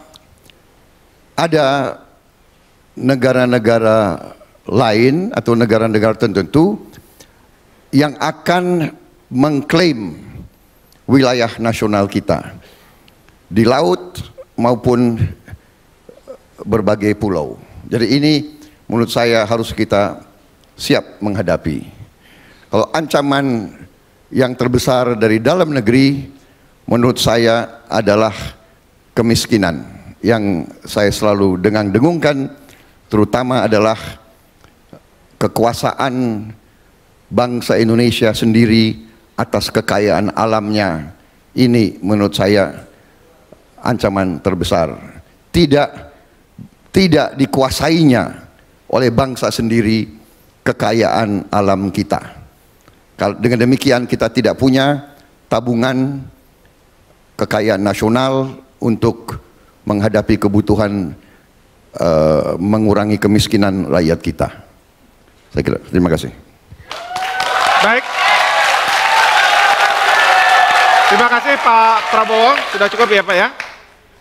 [SPEAKER 3] ada negara-negara lain atau negara-negara tertentu yang akan mengklaim wilayah nasional kita di laut maupun berbagai pulau. Jadi ini menurut saya harus kita siap menghadapi. Kalau ancaman yang terbesar dari dalam negeri menurut saya adalah kemiskinan yang saya selalu dengung-dengungkan, terutama adalah kekuasaan bangsa Indonesia sendiri atas kekayaan alamnya. Ini menurut saya ancaman terbesar. Tidak dikuasainya oleh bangsa sendiri kekayaan alam kita. Dengan demikian kita tidak punya tabungan kekayaan nasional untuk menghadapi kebutuhan mengurangi kemiskinan rakyat kita. Saya kira, terima kasih.
[SPEAKER 1] Baik. Terima kasih Pak Prabowo, sudah cukup ya Pak ya.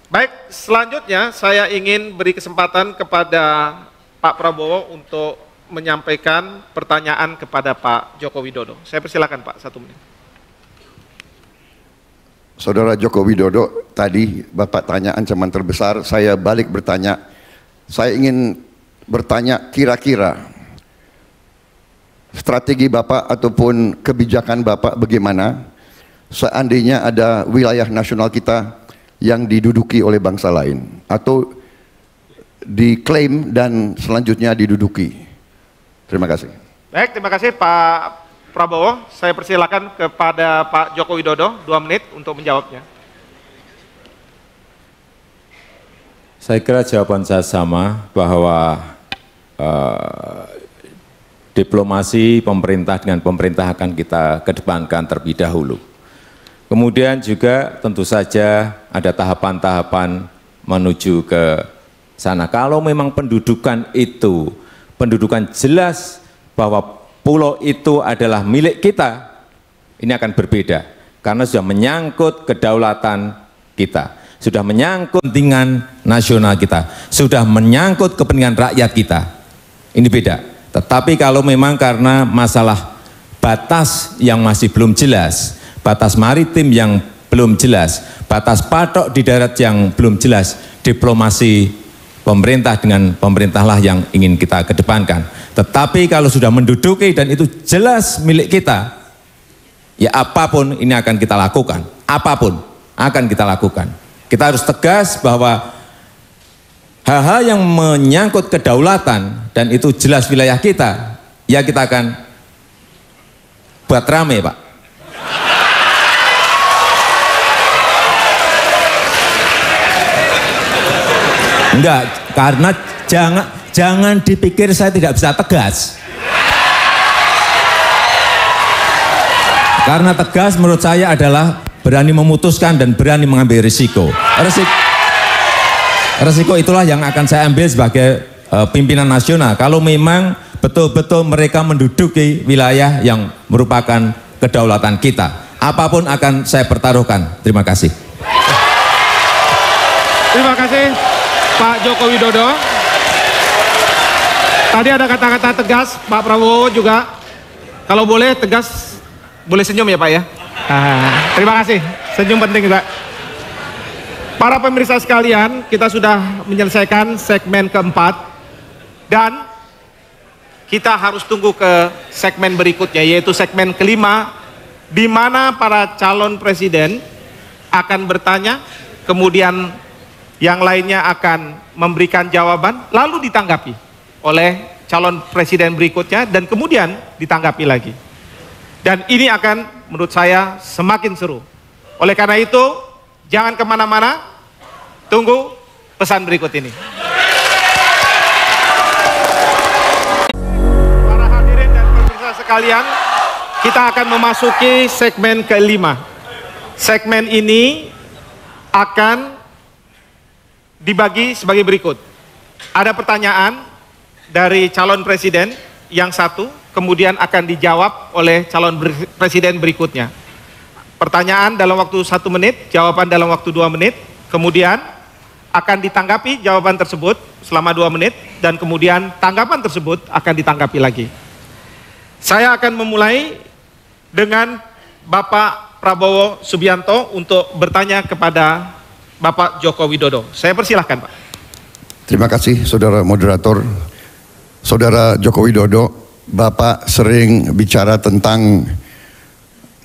[SPEAKER 1] Baik, selanjutnya saya ingin beri kesempatan kepada Pak Prabowo untuk menyampaikan pertanyaan kepada Pak Joko Widodo. Saya persilakan Pak, 1 menit.
[SPEAKER 3] Saudara Joko Widodo, tadi Bapak tanya ancaman terbesar, saya balik bertanya. Saya ingin bertanya kira-kira strategi Bapak ataupun kebijakan Bapak bagaimana seandainya ada wilayah nasional kita yang diduduki oleh bangsa lain atau diklaim dan selanjutnya diduduki. Terima kasih.
[SPEAKER 1] Baik, terima kasih Pak Prabowo. Saya persilakan kepada Pak Joko Widodo 2 menit untuk menjawabnya.
[SPEAKER 4] Saya kira jawaban saya sama, bahwa diplomasi pemerintah dengan pemerintah akan kita kedepankan terlebih dahulu. Kemudian juga tentu saja ada tahapan-tahapan menuju ke sana. Kalau memang pendudukan itu, pendudukan jelas bahwa pulau itu adalah milik kita, ini akan berbeda. Karena sudah menyangkut kedaulatan kita, sudah menyangkut kepentingan nasional kita, sudah menyangkut kepentingan rakyat kita. Ini beda. Tetapi kalau memang karena masalah batas yang masih belum jelas, batas maritim yang belum jelas, batas patok di darat yang belum jelas, diplomasi pemerintah dengan pemerintahlah yang ingin kita kedepankan. Tetapi kalau sudah menduduki dan itu jelas milik kita, ya apapun ini akan kita lakukan. Apapun akan kita lakukan. Kita harus tegas bahwa hal-hal yang menyangkut kedaulatan dan itu jelas wilayah kita, ya kita akan buat rame, Pak. Enggak, karena jangan dipikir saya tidak bisa tegas. Karena tegas menurut saya adalah berani memutuskan dan berani mengambil risiko. Risiko itulah yang akan saya ambil sebagai pimpinan nasional. Kalau memang betul-betul mereka menduduki wilayah yang merupakan kedaulatan kita, apapun akan saya pertaruhkan. Terima kasih.
[SPEAKER 1] Terima kasih Pak Joko Widodo. Tadi ada kata-kata tegas, Pak Prabowo juga. Kalau boleh tegas, boleh senyum ya Pak ya. Terima kasih, senyum penting Pak. Para pemirsa sekalian, kita sudah menyelesaikan segmen keempat dan kita harus tunggu ke segmen berikutnya, yaitu segmen kelima, di mana para calon presiden akan bertanya, kemudian yang lainnya akan memberikan jawaban, lalu ditanggapi oleh calon presiden berikutnya, dan kemudian ditanggapi lagi. Dan ini akan menurut saya semakin seru. Oleh karena itu, jangan kemana-mana, tunggu pesan berikut ini. Para hadirin dan pemirsa sekalian, kita akan memasuki segmen kelima. Segmen ini akan dibagi sebagai berikut. Ada pertanyaan dari calon presiden yang satu, kemudian akan dijawab oleh calon presiden berikutnya. Pertanyaan dalam waktu 1 menit, jawaban dalam waktu 2 menit, kemudian akan ditanggapi jawaban tersebut selama 2 menit, dan kemudian tanggapan tersebut akan ditanggapi lagi. Saya akan memulai dengan Bapak Prabowo Subianto untuk bertanya kepada Bapak Joko Widodo. Saya persilahkan Pak.
[SPEAKER 3] Terima kasih saudara moderator. Saudara Joko Widodo, Bapak sering bicara tentang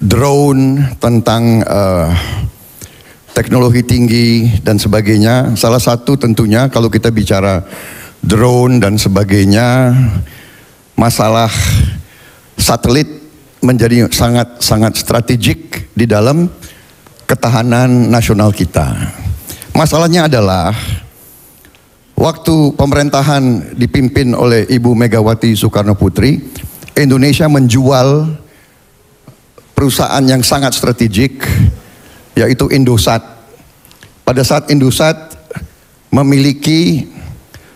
[SPEAKER 3] drone, tentang teknologi tinggi dan sebagainya. Salah satu tentunya kalau kita bicara drone dan sebagainya, masalah satelit menjadi sangat strategik di dalam ketahanan nasional kita. Masalahnya adalah waktu pemerintahan dipimpin oleh Ibu Megawati Soekarno Putri, Indonesia menjual perusahaan yang sangat strategik, yaitu Indosat. Pada saat Indosat memiliki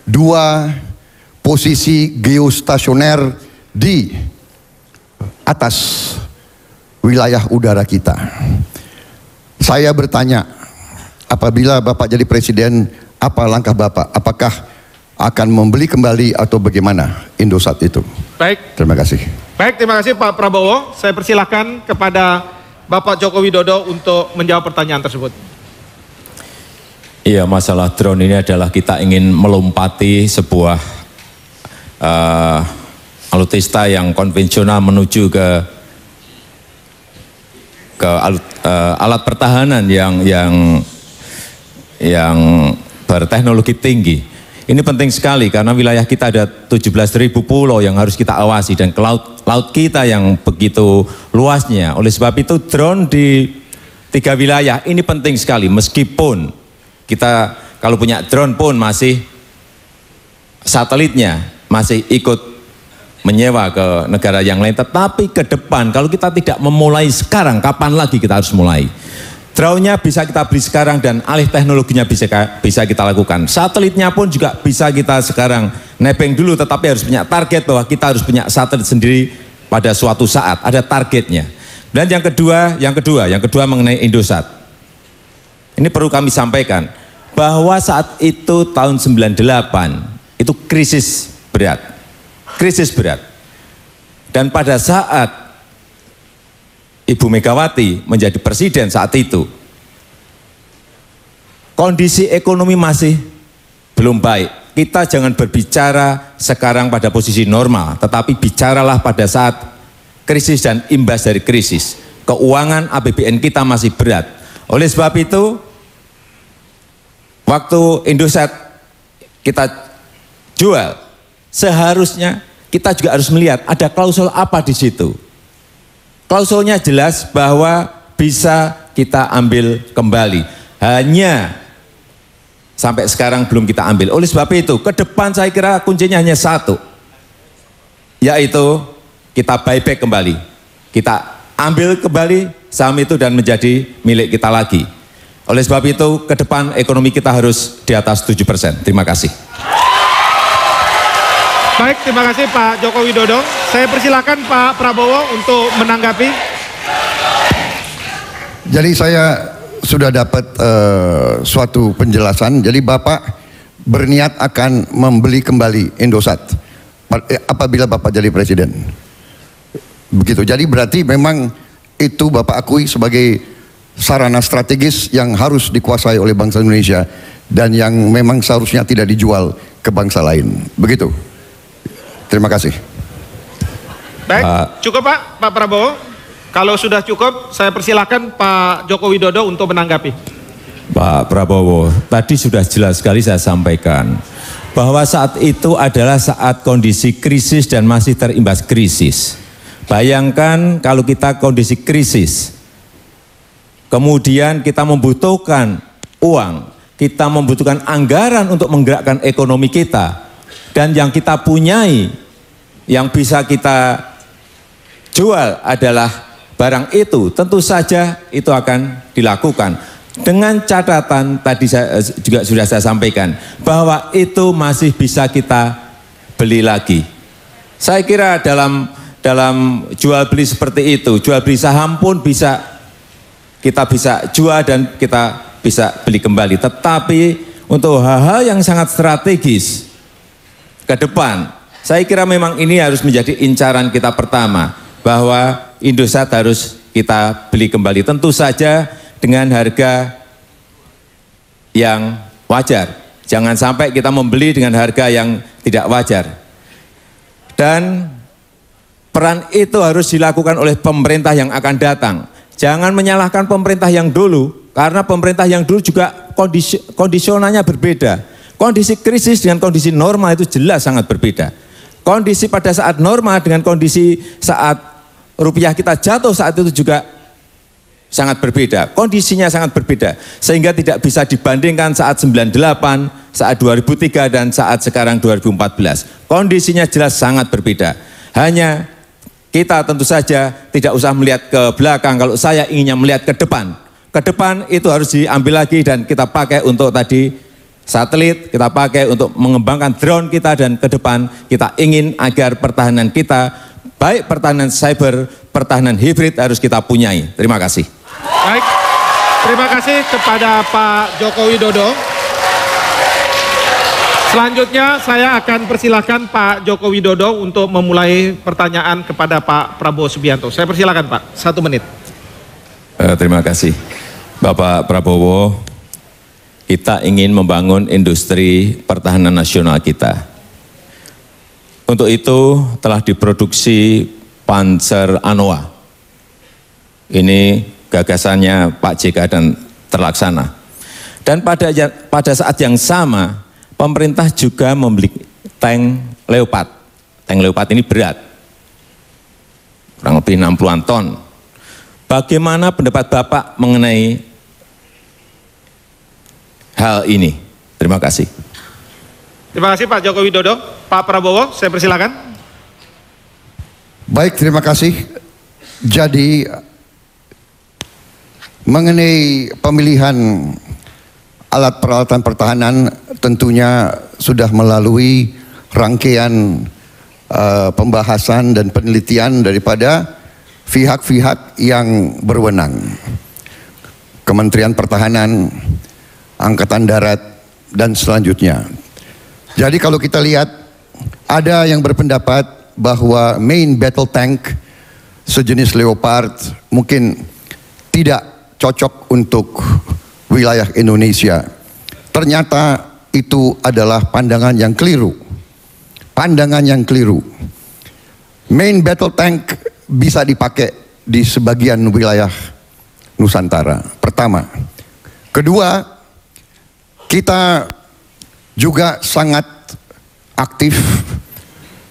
[SPEAKER 3] 2 posisi geostasioner di atas wilayah udara kita. Saya bertanya, apabila Bapak jadi presiden, apa langkah Bapak? Apakah akan membeli kembali atau bagaimana Indosat itu?
[SPEAKER 1] Baik.
[SPEAKER 3] Terima kasih.
[SPEAKER 1] Baik, terima kasih Pak Prabowo. Saya persilahkan kepada Bapak Joko Widodo untuk menjawab pertanyaan tersebut.
[SPEAKER 4] Iya, masalah drone ini adalah kita ingin melompati sebuah alutsista yang konvensional menuju ke alat pertahanan yang berteknologi tinggi. Ini penting sekali karena wilayah kita ada 17.000 pulau yang harus kita awasi dan ke laut kita yang begitu luasnya. Oleh sebab itu drone di 3 wilayah ini penting sekali, meskipun kita kalau punya drone pun masih satelitnya masih ikut menyewa ke negara yang lain. Tetapi ke depan kalau kita tidak memulai sekarang, kapan lagi kita harus mulai? Drone-nya bisa kita beli sekarang dan alih teknologinya bisa kita lakukan. Satelitnya pun juga bisa kita sekarang nebeng dulu, tetapi harus punya target bahwa kita harus punya satelit sendiri pada suatu saat, ada targetnya. Dan yang kedua mengenai Indosat. Ini perlu kami sampaikan bahwa saat itu tahun 98 itu krisis berat. Dan pada saat Ibu Megawati menjadi presiden saat itu, kondisi ekonomi masih belum baik. Kita jangan berbicara sekarang pada posisi normal, tetapi bicaralah pada saat krisis dan imbas dari krisis. Keuangan APBN kita masih berat. Oleh sebab itu, waktu Indosat kita jual, seharusnya kita juga harus melihat ada klausul apa di situ. Klausulnya jelas bahwa bisa kita ambil kembali. Hanya sampai sekarang belum kita ambil. Oleh sebab itu, ke depan saya kira kuncinya hanya satu, yaitu kita buyback kembali. Kita ambil kembali saham itu dan menjadi milik kita lagi. Oleh sebab itu, ke depan ekonomi kita harus di atas 7%. Terima kasih.
[SPEAKER 1] Baik, terima kasih Pak Joko Widodo. Saya persilakan Pak Prabowo untuk menanggapi.
[SPEAKER 3] Jadi saya sudah dapat suatu penjelasan. Jadi Bapak berniat akan membeli kembali Indosat apabila Bapak jadi presiden. Begitu. Jadi berarti memang itu Bapak akui sebagai sarana strategis yang harus dikuasai oleh bangsa Indonesia dan yang memang seharusnya tidak dijual ke bangsa lain. Begitu. Terima kasih.
[SPEAKER 1] Baik, cukup Pak Prabowo. Kalau sudah cukup, saya persilakan Pak Joko Widodo untuk menanggapi.
[SPEAKER 4] Pak Prabowo, tadi sudah jelas sekali saya sampaikan bahwa saat itu adalah saat kondisi krisis dan masih terimbas krisis. Bayangkan kalau kita kondisi krisis, kemudian kita membutuhkan uang, kita membutuhkan anggaran untuk menggerakkan ekonomi kita, dan yang kita punyai, yang bisa kita jual adalah barang itu, tentu saja itu akan dilakukan. Dengan catatan tadi juga sudah saya sampaikan, bahwa itu masih bisa kita beli lagi. Saya kira dalam jual beli seperti itu, jual beli saham pun kita bisa jual dan kita bisa beli kembali. Tetapi untuk hal-hal yang sangat strategis ke depan, saya kira memang ini harus menjadi incaran kita pertama, bahwa Indosat harus kita beli kembali. Tentu saja dengan harga yang wajar. Jangan sampai kita membeli dengan harga yang tidak wajar. Dan Peran itu harus dilakukan oleh pemerintah yang akan datang. Jangan menyalahkan pemerintah yang dulu, karena pemerintah yang dulu juga kondisionalnya berbeda. Kondisi krisis dengan kondisi normal itu jelas sangat berbeda. Kondisi pada saat normal dengan kondisi saat rupiah kita jatuh saat itu juga sangat berbeda. Kondisinya sangat berbeda. Sehingga tidak bisa dibandingkan saat 98, saat 2003 dan saat sekarang 2014. Kondisinya jelas sangat berbeda. Hanya kita tentu saja tidak usah melihat ke belakang, kalau saya inginnya melihat ke depan. Ke depan itu harus diambil lagi dan kita pakai untuk tadi satelit, kita pakai untuk mengembangkan drone kita, dan ke depan kita ingin agar pertahanan kita, baik pertahanan cyber, pertahanan hibrid harus kita punyai. Terima kasih.
[SPEAKER 1] Baik, terima kasih kepada Pak Joko Widodo. Selanjutnya saya akan persilakan Pak Joko Widodo untuk memulai pertanyaan kepada Pak Prabowo Subianto. Saya persilakan Pak, 1 menit.
[SPEAKER 4] Terima kasih. Bapak Prabowo, kita ingin membangun industri pertahanan nasional kita. Untuk itu telah diproduksi Panzer Anoa. Ini gagasannya Pak JK dan terlaksana. Dan pada saat yang sama, pemerintah juga membeli tank Leopard. Tank Leopard ini berat, kurang lebih 60-an ton. Bagaimana pendapat Bapak mengenai hal ini? Terima kasih.
[SPEAKER 1] Terima kasih Pak Joko Widodo. Pak Prabowo, saya persilakan.
[SPEAKER 3] Baik, terima kasih. Jadi mengenai pemilihan alat peralatan pertahanan tentunya sudah melalui rangkaian pembahasan dan penelitian daripada pihak-pihak yang berwenang. Kementerian Pertahanan, Angkatan Darat, dan selanjutnya. Jadi kalau kita lihat, ada yang berpendapat bahwa main battle tank sejenis Leopard mungkin tidak cocok untuk wilayah Indonesia. Ternyata itu adalah pandangan yang keliru. Pandangan yang keliru. Main battle tank bisa dipakai di sebagian wilayah Nusantara. Pertama. Kedua, kita juga sangat aktif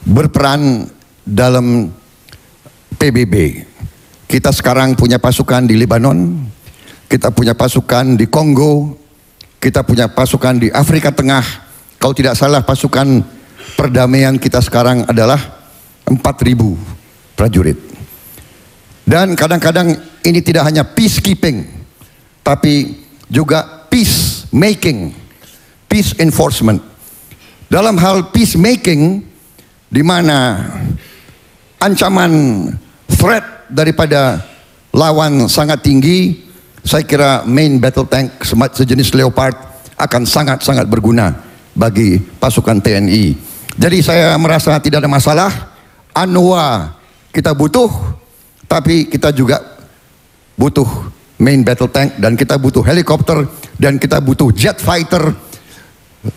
[SPEAKER 3] berperan dalam PBB. Kita sekarang punya pasukan di Lebanon, kita punya pasukan di Kongo, kita punya pasukan di Afrika Tengah. Kalau tidak salah pasukan perdamaian kita sekarang adalah 4.000 prajurit. Dan kadang-kadang ini tidak hanya peacekeeping, tapi juga peacemaking, peace enforcement. Dalam hal peacemaking, di mana ancaman threat daripada lawan sangat tinggi, saya kira main battle tank sejenis Leopard akan sangat-sangat berguna bagi pasukan TNI. Jadi saya merasa tidak ada masalah. Anoa kita butuh, tapi kita juga butuh main battle tank, dan kita butuh helikopter, dan kita butuh jet fighter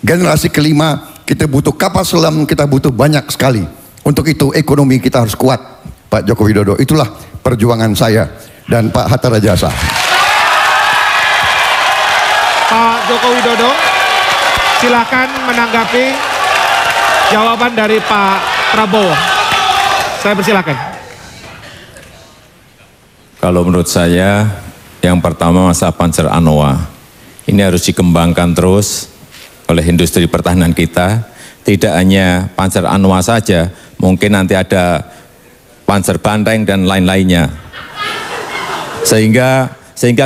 [SPEAKER 3] generasi kelima, kita butuh kapal selam, kita butuh banyak sekali. Untuk itu ekonomi kita harus kuat, Pak Joko Widodo. Itulah perjuangan saya dan Pak Hatta Rajasa.
[SPEAKER 1] Pak Joko Widodo, silakan menanggapi jawaban dari Pak Prabowo. Saya persilakan.
[SPEAKER 4] Kalau menurut saya, yang pertama masalah Panzer Anoa. Ini harus dikembangkan terus oleh industri pertahanan kita. Tidak hanya Panzer Anoa saja, mungkin nanti ada Panzer Banteng dan lain-lainnya. Sehingga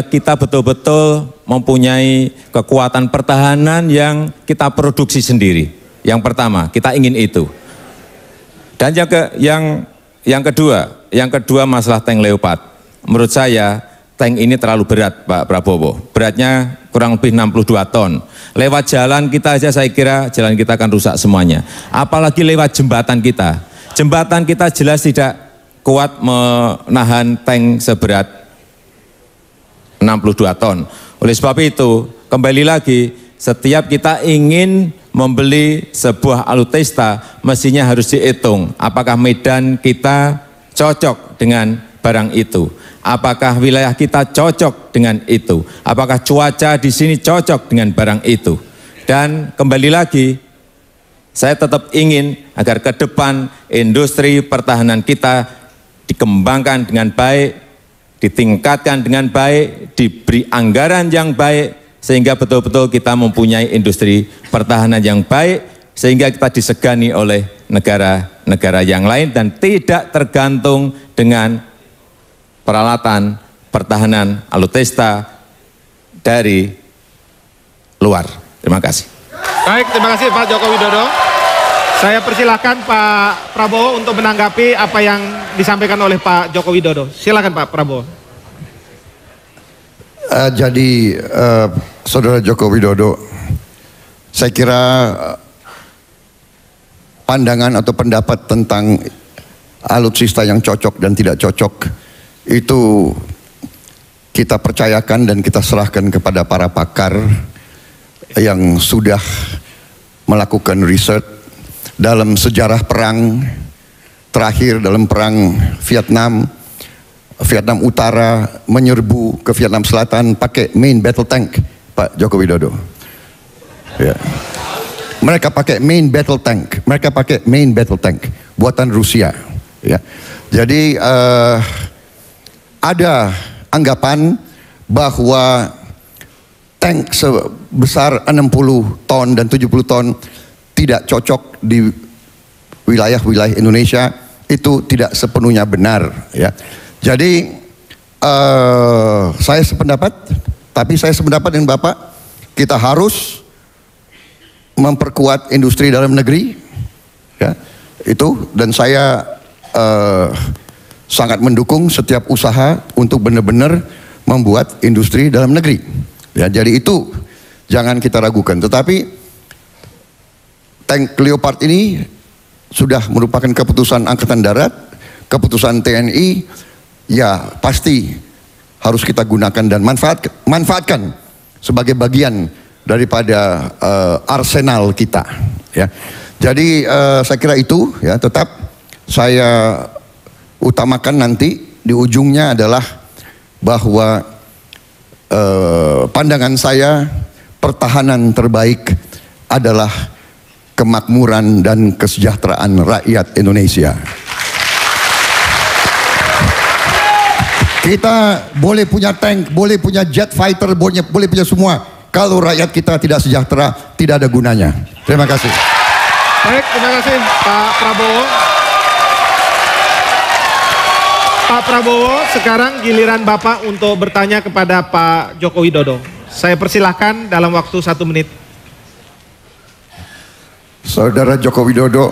[SPEAKER 4] kita betul-betul mempunyai kekuatan pertahanan yang kita produksi sendiri. Yang pertama, kita ingin itu. Dan yang kedua masalah tank Leopard. Menurut saya, tank ini terlalu berat, Pak Prabowo. Beratnya kurang lebih 62 ton. Lewat jalan kita aja, saya kira jalan kita akan rusak semuanya. Apalagi lewat jembatan kita. Jembatan kita jelas tidak kuat menahan tank seberat 62 ton. Oleh sebab itu, kembali lagi, setiap kita ingin membeli sebuah alutsista, mestinya harus dihitung apakah medan kita cocok dengan barang itu? Apakah wilayah kita cocok dengan itu? Apakah cuaca di sini cocok dengan barang itu? Dan kembali lagi, saya tetap ingin agar ke depan industri pertahanan kita dikembangkan dengan baik, ditingkatkan dengan baik, diberi anggaran yang baik, sehingga betul-betul kita mempunyai industri pertahanan yang baik, sehingga kita disegani oleh negara-negara yang lain dan tidak tergantung dengan peralatan pertahanan alutsista dari luar. Terima kasih.
[SPEAKER 1] Baik, terima kasih Pak Joko Widodo. Saya persilahkan Pak Prabowo untuk menanggapi apa yang disampaikan oleh Pak Joko Widodo. Silakan Pak Prabowo.
[SPEAKER 3] Jadi Saudara Joko Widodo, saya kira pandangan atau pendapat tentang alutsista yang cocok dan tidak cocok itu kita percayakan dan kita serahkan kepada para pakar yang sudah melakukan riset dalam sejarah perang terakhir, dalam perang Vietnam Utara menyerbu ke Vietnam Selatan pakai main battle tank, Pak Joko Widodo. Ya. Mereka pakai main battle tank buatan Rusia. Ya. Jadi ada anggapan bahwa tank sebesar 60 ton dan 70 ton tidak cocok di wilayah-wilayah Indonesia, itu tidak sepenuhnya benar, ya. Jadi saya sependapat dengan Bapak, kita harus memperkuat industri dalam negeri, ya, itu, dan saya sangat mendukung setiap usaha untuk benar-benar membuat industri dalam negeri, ya. Jadi itu jangan kita ragukan. Tetapi tank Leopard ini sudah merupakan keputusan Angkatan Darat, keputusan TNI, ya pasti harus kita gunakan dan manfaatkan sebagai bagian daripada arsenal kita, ya. Jadi saya kira itu, ya, tetap saya utamakan nanti di ujungnya adalah bahwa pandangan saya pertahanan terbaik adalah kemakmuran dan kesejahteraan rakyat Indonesia. Kita boleh punya tank, boleh punya jet fighter, boleh punya semua. Kalau rakyat kita tidak sejahtera, tidak ada gunanya. Terima kasih.
[SPEAKER 1] Baik, terima kasih Pak Prabowo. Pak Prabowo, sekarang giliran Bapak untuk bertanya kepada Pak Joko Widodo. Saya persilahkan dalam waktu 1 menit.
[SPEAKER 3] Saudara Joko Widodo,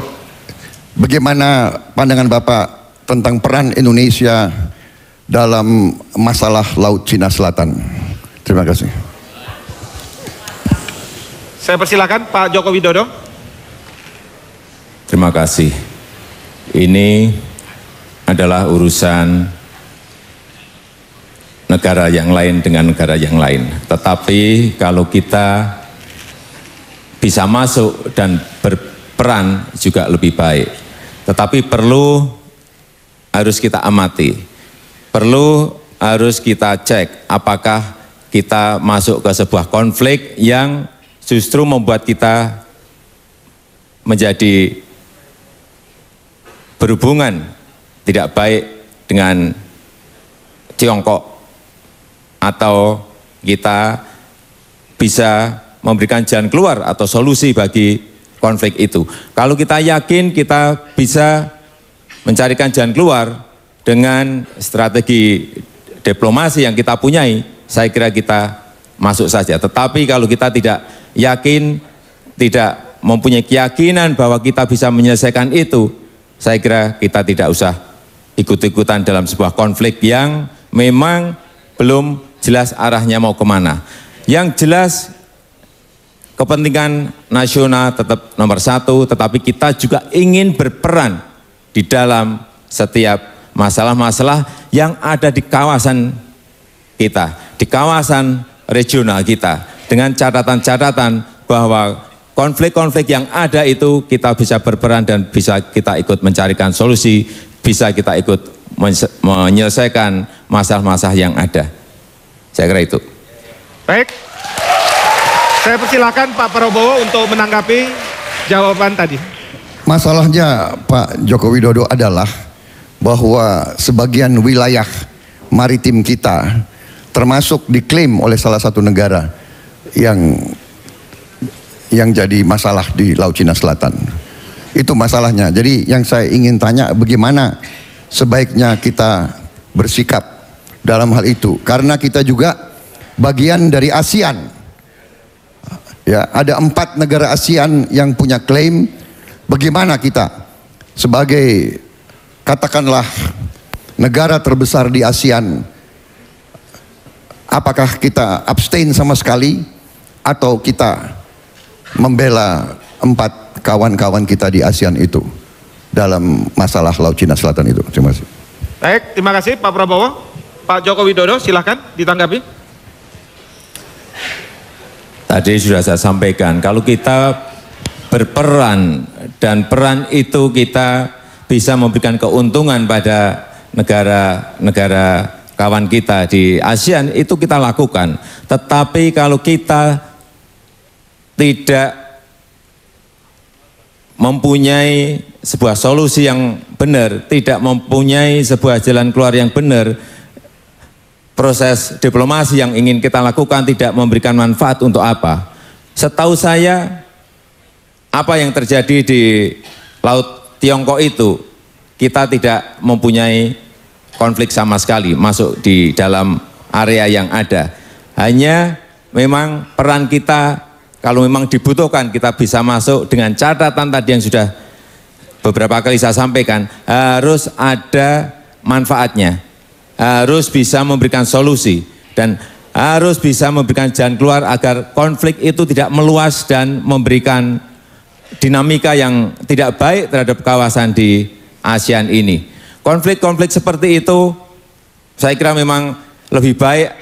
[SPEAKER 3] bagaimana pandangan Bapak tentang peran Indonesia dalam masalah Laut Cina Selatan? Terima kasih.
[SPEAKER 1] Saya persilahkan Pak Joko Widodo.
[SPEAKER 4] Terima kasih. Ini adalah urusan negara yang lain dengan negara yang lain. Tetapi kalau kita bisa masuk dan berperan juga lebih baik. Tetapi harus kita amati. Harus kita cek apakah kita masuk ke sebuah konflik yang justru membuat kita menjadi berhubungan tidak baik dengan Tiongkok, atau kita bisa memberikan jalan keluar atau solusi bagi konflik itu. Kalau kita yakin kita bisa mencarikan jalan keluar dengan strategi diplomasi yang kita punyai, saya kira kita masuk saja. Tetapi kalau kita tidak yakin, tidak mempunyai keyakinan bahwa kita bisa menyelesaikan itu, saya kira kita tidak usah ikut-ikutan dalam sebuah konflik yang memang belum jelas arahnya mau kemana. Yang jelas kepentingan nasional tetap nomor 1, tetapi kita juga ingin berperan di dalam setiap masalah-masalah yang ada di kawasan kita, di kawasan regional kita, dengan catatan-catatan bahwa konflik-konflik yang ada itu kita bisa berperan dan bisa kita ikut mencarikan solusi, bisa kita ikut menyelesaikan masalah-masalah yang ada. Saya kira itu.
[SPEAKER 1] Baik, saya persilakan Pak Prabowo untuk menanggapi jawaban tadi.
[SPEAKER 3] Masalahnya Pak Joko Widodo adalah bahwa sebagian wilayah maritim kita termasuk diklaim oleh salah satu negara yang jadi masalah di Laut Cina Selatan. Itu masalahnya. Jadi yang saya ingin tanya, bagaimana sebaiknya kita bersikap dalam hal itu, karena kita juga bagian dari ASEAN. Ya, ada 4 negara ASEAN yang punya klaim. Bagaimana kita sebagai katakanlah negara terbesar di ASEAN, apakah kita abstain sama sekali atau kita membela 4 kawan-kawan kita di ASEAN itu dalam masalah Laut Cina Selatan itu? Terima kasih.
[SPEAKER 1] Baik, terima kasih Pak Prabowo. Pak Joko Widodo, silahkan ditanggapi.
[SPEAKER 4] Tadi sudah saya sampaikan, kalau kita berperan dan peran itu kita bisa memberikan keuntungan pada negara-negara kawan kita di ASEAN, itu kita lakukan. Tetapi kalau kita tidak mempunyai sebuah solusi yang benar, tidak mempunyai sebuah jalan keluar yang benar, proses diplomasi yang ingin kita lakukan tidak memberikan manfaat untuk apa? Setahu saya, apa yang terjadi di Laut Tiongkok itu, kita tidak mempunyai konflik sama sekali masuk di dalam area yang ada. Hanya memang peran kita, kalau memang dibutuhkan, kita bisa masuk dengan catatan tadi yang sudah beberapa kali saya sampaikan, harus ada manfaatnya. Harus bisa memberikan solusi dan harus bisa memberikan jalan keluar agar konflik itu tidak meluas dan memberikan dinamika yang tidak baik terhadap kawasan di ASEAN ini. Konflik-konflik seperti itu saya kira memang lebih baik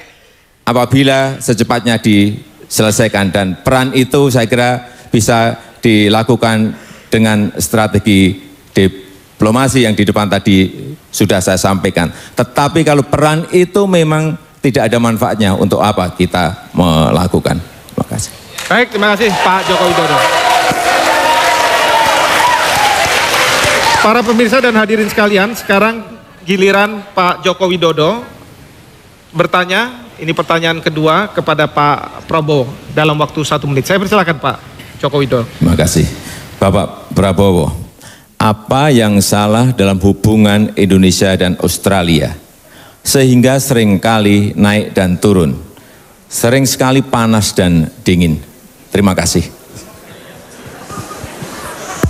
[SPEAKER 4] apabila secepatnya diselesaikan, dan peran itu saya kira bisa dilakukan dengan strategi diplomasi yang di depan tadi sudah saya sampaikan. Tetapi kalau peran itu memang tidak ada manfaatnya, untuk apa kita melakukan? Terima kasih.
[SPEAKER 1] Baik, terima kasih Pak Joko Widodo. Para pemirsa dan hadirin sekalian, sekarang giliran Pak Joko Widodo bertanya. Ini pertanyaan kedua kepada Pak Prabowo dalam waktu 1 menit. Saya persilakan Pak Joko Widodo.
[SPEAKER 4] Terima kasih. Bapak Prabowo, apa yang salah dalam hubungan Indonesia dan Australia sehingga seringkali naik dan turun, sering sekali panas dan dingin? Terima kasih.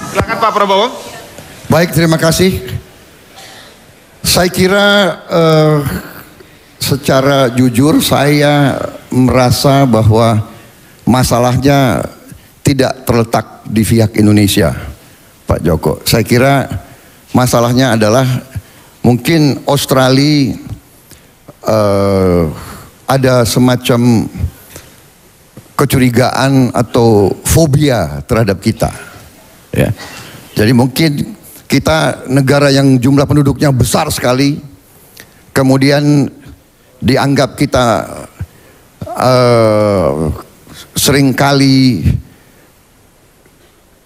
[SPEAKER 1] Silakan Pak Prabowo.
[SPEAKER 3] Baik, terima kasih. Saya kira secara jujur saya merasa bahwa masalahnya tidak terletak di pihak Indonesia, Pak Joko. Saya kira masalahnya adalah mungkin Australia ada semacam kecurigaan atau fobia terhadap kita. Ya. Jadi mungkin kita negara yang jumlah penduduknya besar sekali, kemudian dianggap kita seringkali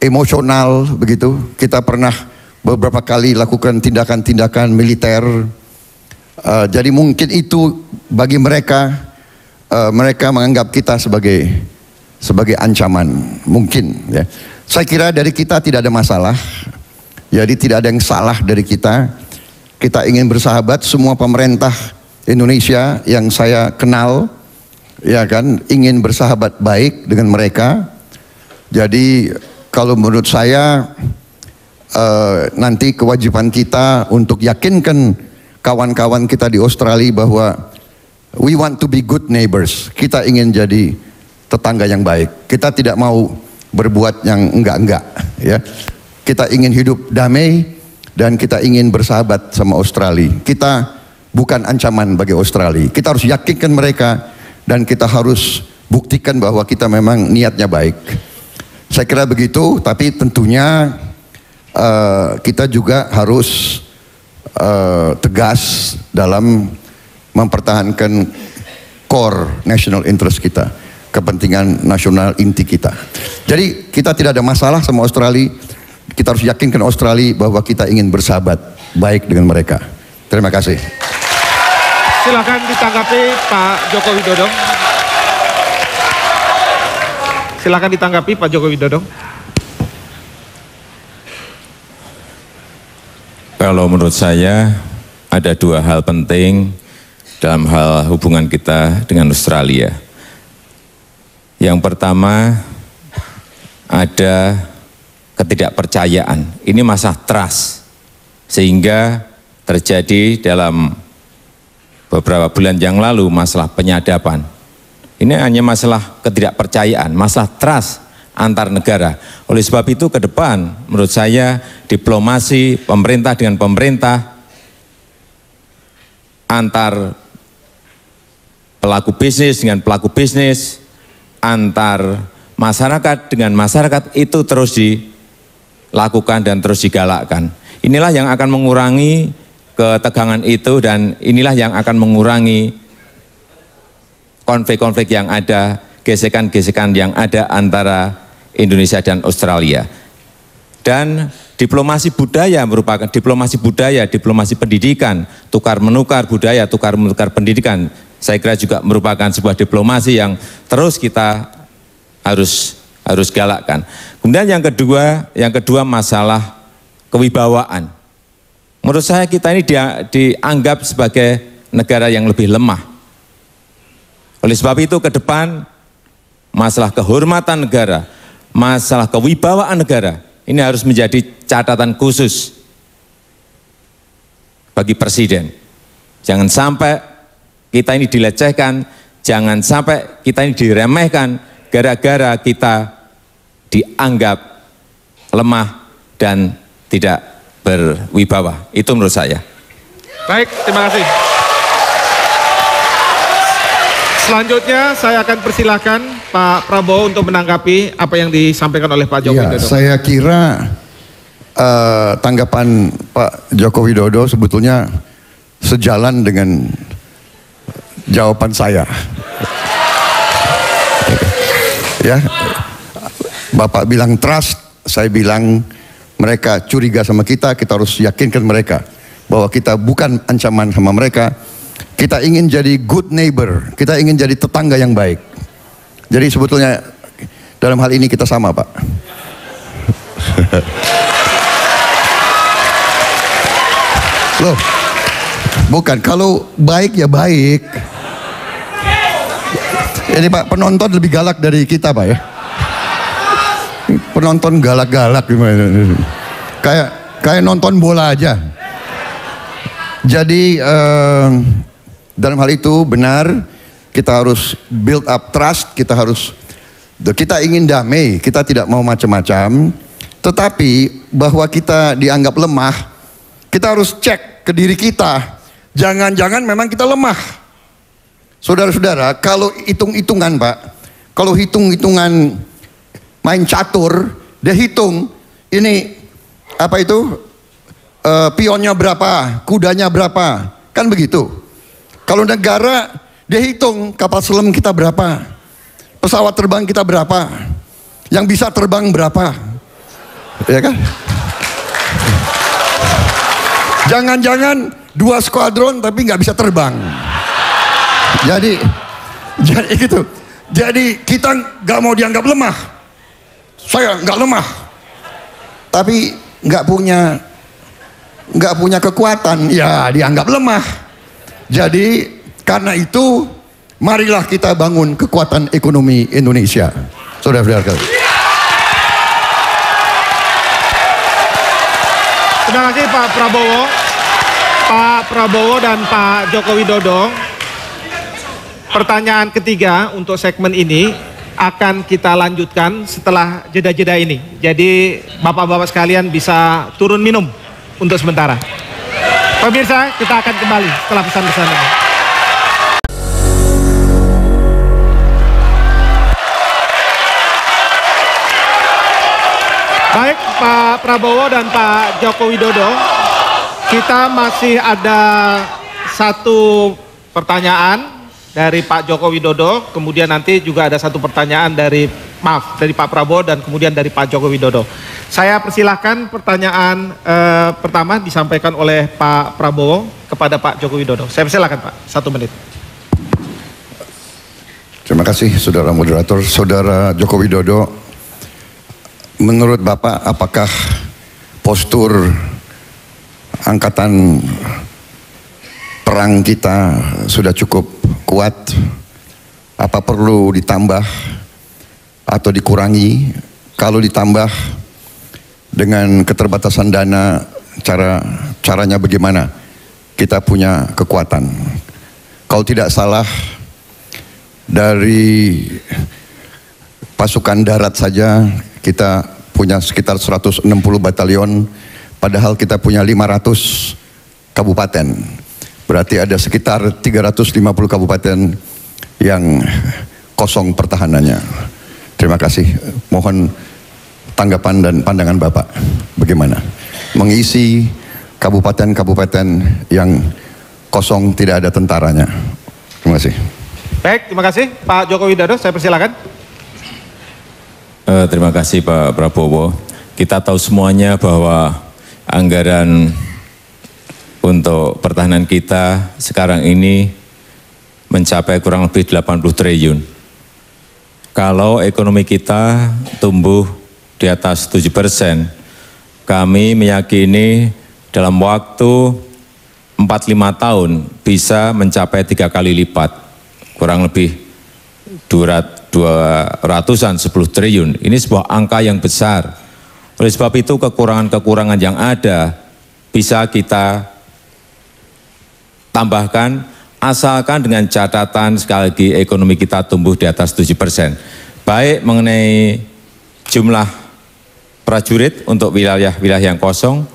[SPEAKER 3] emosional begitu. Kita pernah beberapa kali lakukan tindakan-tindakan militer. Jadi mungkin itu bagi mereka, mereka menganggap kita sebagai ancaman, mungkin. Ya. Saya kira dari kita tidak ada masalah. Jadi tidak ada yang salah dari kita. Kita ingin bersahabat. Semua pemerintah Indonesia yang saya kenal, ya kan, ingin bersahabat baik dengan mereka. Jadi kalau menurut saya nanti kewajiban kita untuk yakinkan kawan-kawan kita di Australia bahwa we want to be good neighbors. Kita ingin jadi tetangga yang baik. Kita tidak mau berbuat yang enggak-enggak, ya. Kita ingin hidup damai dan kita ingin bersahabat sama Australia. Kita bukan ancaman bagi Australia. Kita harus yakinkan mereka dan kita harus buktikan bahwa kita memang niatnya baik. Saya kira begitu, tapi tentunya kita juga harus tegas dalam mempertahankan core national interest kita, kepentingan nasional inti kita. Jadi kita tidak ada masalah sama Australia. Kita harus yakinkan Australia bahwa kita ingin bersahabat baik dengan mereka. Terima kasih.
[SPEAKER 1] Silakan ditanggapi Pak Joko Widodo. Silakan ditanggapi Pak Joko Widodo.
[SPEAKER 4] Kalau menurut saya ada dua hal penting dalam hal hubungan kita dengan Australia. Yang pertama ada ketidakpercayaan. Ini masalah trust, sehingga terjadi dalam beberapa bulan yang lalu masalah penyadapan. Ini hanya masalah ketidakpercayaan, masalah trust antar negara. Oleh sebab itu ke depan menurut saya diplomasi pemerintah dengan pemerintah, antar pelaku bisnis dengan pelaku bisnis, antar masyarakat dengan masyarakat itu terus dilakukan dan terus digalakkan. Inilah yang akan mengurangi ketegangan itu dan inilah yang akan mengurangi konflik-konflik yang ada, gesekan-gesekan yang ada antara Indonesia dan Australia. Dan diplomasi budaya merupakan diplomasi budaya, diplomasi pendidikan, tukar menukar budaya, tukar menukar pendidikan. Saya kira juga merupakan sebuah diplomasi yang terus kita harus galakkan. Kemudian yang kedua masalah kewibawaan. Menurut saya kita ini dianggap sebagai negara yang lebih lemah. Oleh sebab itu ke depan masalah kehormatan negara, masalah kewibawaan negara, ini harus menjadi catatan khusus bagi Presiden. Jangan sampai kita ini dilecehkan, jangan sampai kita ini diremehkan gara-gara kita dianggap lemah dan tidak berwibawa. Itu menurut saya.
[SPEAKER 1] Baik, terima kasih. Selanjutnya saya akan persilahkan Pak Prabowo untuk menanggapi apa yang disampaikan oleh Pak Joko Widodo.
[SPEAKER 3] Saya kira tanggapan Pak Joko Widodo sebetulnya sejalan dengan jawaban saya. Ya, Bapak bilang trust, saya bilang mereka curiga sama kita, kita harus yakinkan mereka bahwa kita bukan ancaman sama mereka. Kita ingin jadi good neighbor, kita ingin jadi tetangga yang baik. Jadi sebetulnya dalam hal ini kita sama, Pak. Loh, bukan, kalau baik ya baik. Ini Pak, penonton lebih galak dari kita, Pak ya. Penonton galak-galak gimana? Kayak nonton bola aja. Jadi dalam hal itu benar, kita harus build up trust, kita ingin damai, kita tidak mau macam-macam. Tetapi bahwa kita dianggap lemah, kita harus cek ke diri kita. Jangan-jangan memang kita lemah. Saudara-saudara, kalau hitung-hitungan Pak, kalau hitung-hitungan main catur, dia hitung ini apa itu pionnya berapa, kudanya berapa, kan begitu. Kalau negara dia hitung kapal selam kita berapa, pesawat terbang kita berapa, yang bisa terbang berapa, ya kan? Jangan-jangan 2 skuadron tapi nggak bisa terbang. Jadi gitu. Jadi kita nggak mau dianggap lemah. Saya nggak lemah, tapi nggak punya kekuatan, ya dianggap lemah. Jadi karena itu marilah kita bangun kekuatan ekonomi Indonesia. Saudara-saudara.
[SPEAKER 1] Terima kasih Pak Prabowo. Pak Prabowo dan Pak Joko Widodo. Pertanyaan ketiga untuk segmen ini akan kita lanjutkan setelah jeda-jeda ini. Jadi Bapak-bapak sekalian bisa turun minum untuk sementara. Pemirsa, kita akan kembali setelah pesan-pesan ini. Baik, Pak Prabowo dan Pak Joko Widodo, Kita masih ada satu pertanyaan dari Pak Joko Widodo, kemudian nanti juga ada satu pertanyaan dari Pak Prabowo dan kemudian dari Pak Joko Widodo. Saya persilahkan pertanyaan pertama disampaikan oleh Pak Prabowo kepada Pak Joko Widodo. Saya persilahkan Pak, 1 menit.
[SPEAKER 3] Terima kasih Saudara Moderator. Saudara Joko Widodo, menurut Bapak apakah postur angkatan perang kita sudah cukup kuat? Apa perlu ditambah atau dikurangi? Kalau ditambah dengan keterbatasan dana, caranya bagaimana? Kita punya kekuatan. Kalau tidak salah, dari pasukan darat saja kita punya sekitar 160 batalion, padahal kita punya 500 kabupaten. Berarti ada sekitar 350 kabupaten yang kosong pertahanannya. Terima kasih. Mohon tanggapan dan pandangan Bapak bagaimana mengisi kabupaten-kabupaten yang kosong tidak ada tentaranya. Terima kasih.
[SPEAKER 1] Baik, terima kasih Pak Joko Widodo, saya persilakan.
[SPEAKER 4] Terima kasih Pak Prabowo. Kita tahu semuanya bahwa anggaran untuk pertahanan kita sekarang ini mencapai kurang lebih 80 triliun. Kalau ekonomi kita tumbuh di atas 7%, kami meyakini dalam waktu 4-5 tahun bisa mencapai 3 kali lipat, kurang lebih 200-an 10 triliun. Ini sebuah angka yang besar. Oleh sebab itu kekurangan-kekurangan yang ada bisa kita tambahkan, asalkan dengan catatan sekali lagi ekonomi kita tumbuh di atas 7%. Baik mengenai jumlah prajurit untuk wilayah-wilayah yang kosong,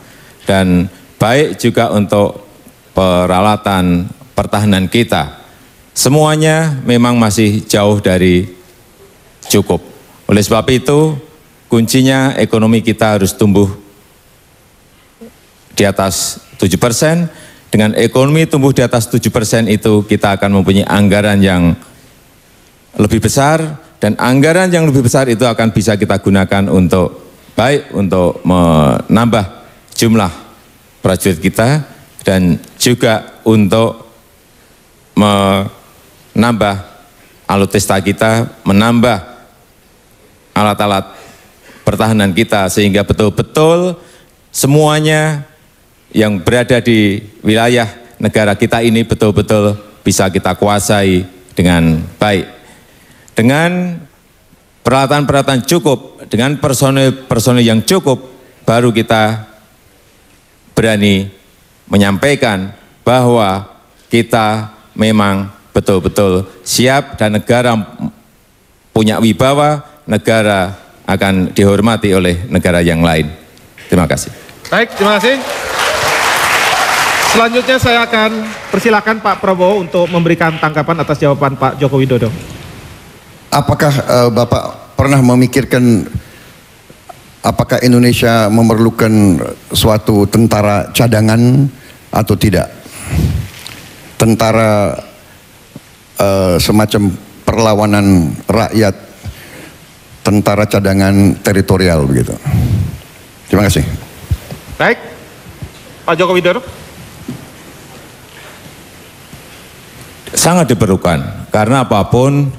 [SPEAKER 4] dan baik juga untuk peralatan pertahanan kita. Semuanya memang masih jauh dari cukup. Oleh sebab itu, kuncinya ekonomi kita harus tumbuh di atas 7%. Dengan ekonomi tumbuh di atas 7% itu, kita akan mempunyai anggaran yang lebih besar, dan anggaran yang lebih besar itu akan bisa kita gunakan untuk baik untuk menambah jumlah prajurit kita, dan juga untuk menambah alutsista kita, menambah alat-alat pertahanan kita, sehingga betul-betul semuanya yang berada di wilayah negara kita ini betul-betul bisa kita kuasai dengan baik. Dengan peralatan-peralatan cukup, dengan personil yang cukup, baru kita berani menyampaikan bahwa kita memang betul-betul siap dan negara punya wibawa, negara akan dihormati oleh negara yang lain. Terima kasih.
[SPEAKER 1] Baik, terima kasih. Selanjutnya saya akan persilakan Pak Prabowo untuk memberikan tanggapan atas jawaban Pak Joko Widodo.
[SPEAKER 3] Apakah Bapak pernah memikirkan apakah Indonesia memerlukan suatu tentara cadangan atau tidak? Tentara semacam perlawanan rakyat, tentara cadangan teritorial begitu. Terima kasih.
[SPEAKER 1] Baik, Pak Joko Widodo.
[SPEAKER 4] Sangat diperlukan, karena apapun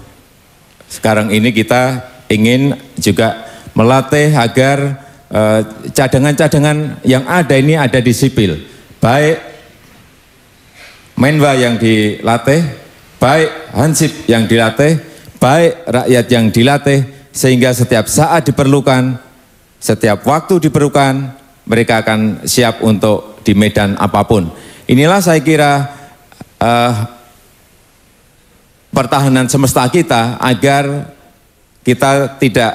[SPEAKER 4] sekarang ini kita ingin juga melatih agar cadangan-cadangan yang ada ini ada di sipil. Baik Menwa yang dilatih, baik Hansip yang dilatih, baik rakyat yang dilatih, sehingga setiap saat diperlukan, setiap waktu diperlukan, mereka akan siap untuk di medan apapun. Inilah saya kira pertahanan semesta kita, agar kita tidak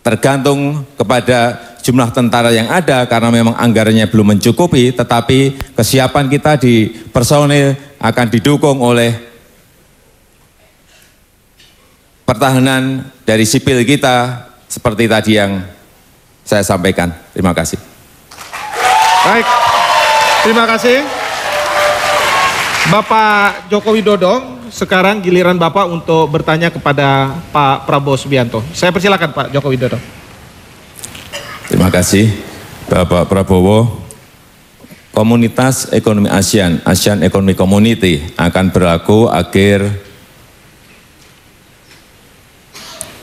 [SPEAKER 4] tergantung kepada jumlah tentara yang ada, karena memang anggarannya belum mencukupi, tetapi kesiapan kita di personil akan didukung oleh pertahanan dari sipil kita, seperti tadi yang saya sampaikan. Terima kasih.
[SPEAKER 1] Baik, terima kasih. Bapak Joko Widodo, sekarang giliran Bapak untuk bertanya kepada Pak Prabowo Subianto. Saya persilakan Pak Joko Widodo.
[SPEAKER 4] Terima kasih Bapak Prabowo. Komunitas Ekonomi ASEAN, ASEAN Economic Community akan berlaku akhir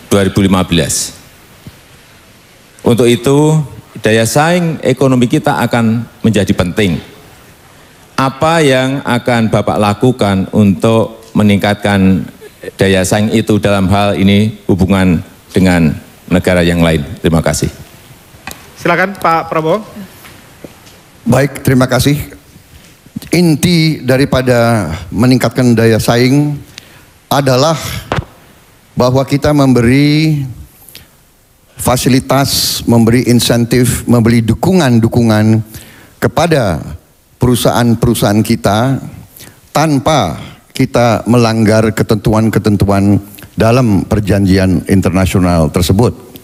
[SPEAKER 4] 2015. Untuk itu, daya saing ekonomi kita akan menjadi penting. Apa yang akan Bapak lakukan untuk meningkatkan daya saing itu dalam hal ini hubungan dengan negara yang lain? Terima kasih.
[SPEAKER 1] Silakan Pak Prabowo.
[SPEAKER 3] Baik, terima kasih. Inti daripada meningkatkan daya saing adalah bahwa kita memberi fasilitas, memberi insentif, memberi dukungan-dukungan kepada perusahaan-perusahaan kita tanpa kita melanggar ketentuan-ketentuan dalam perjanjian internasional tersebut.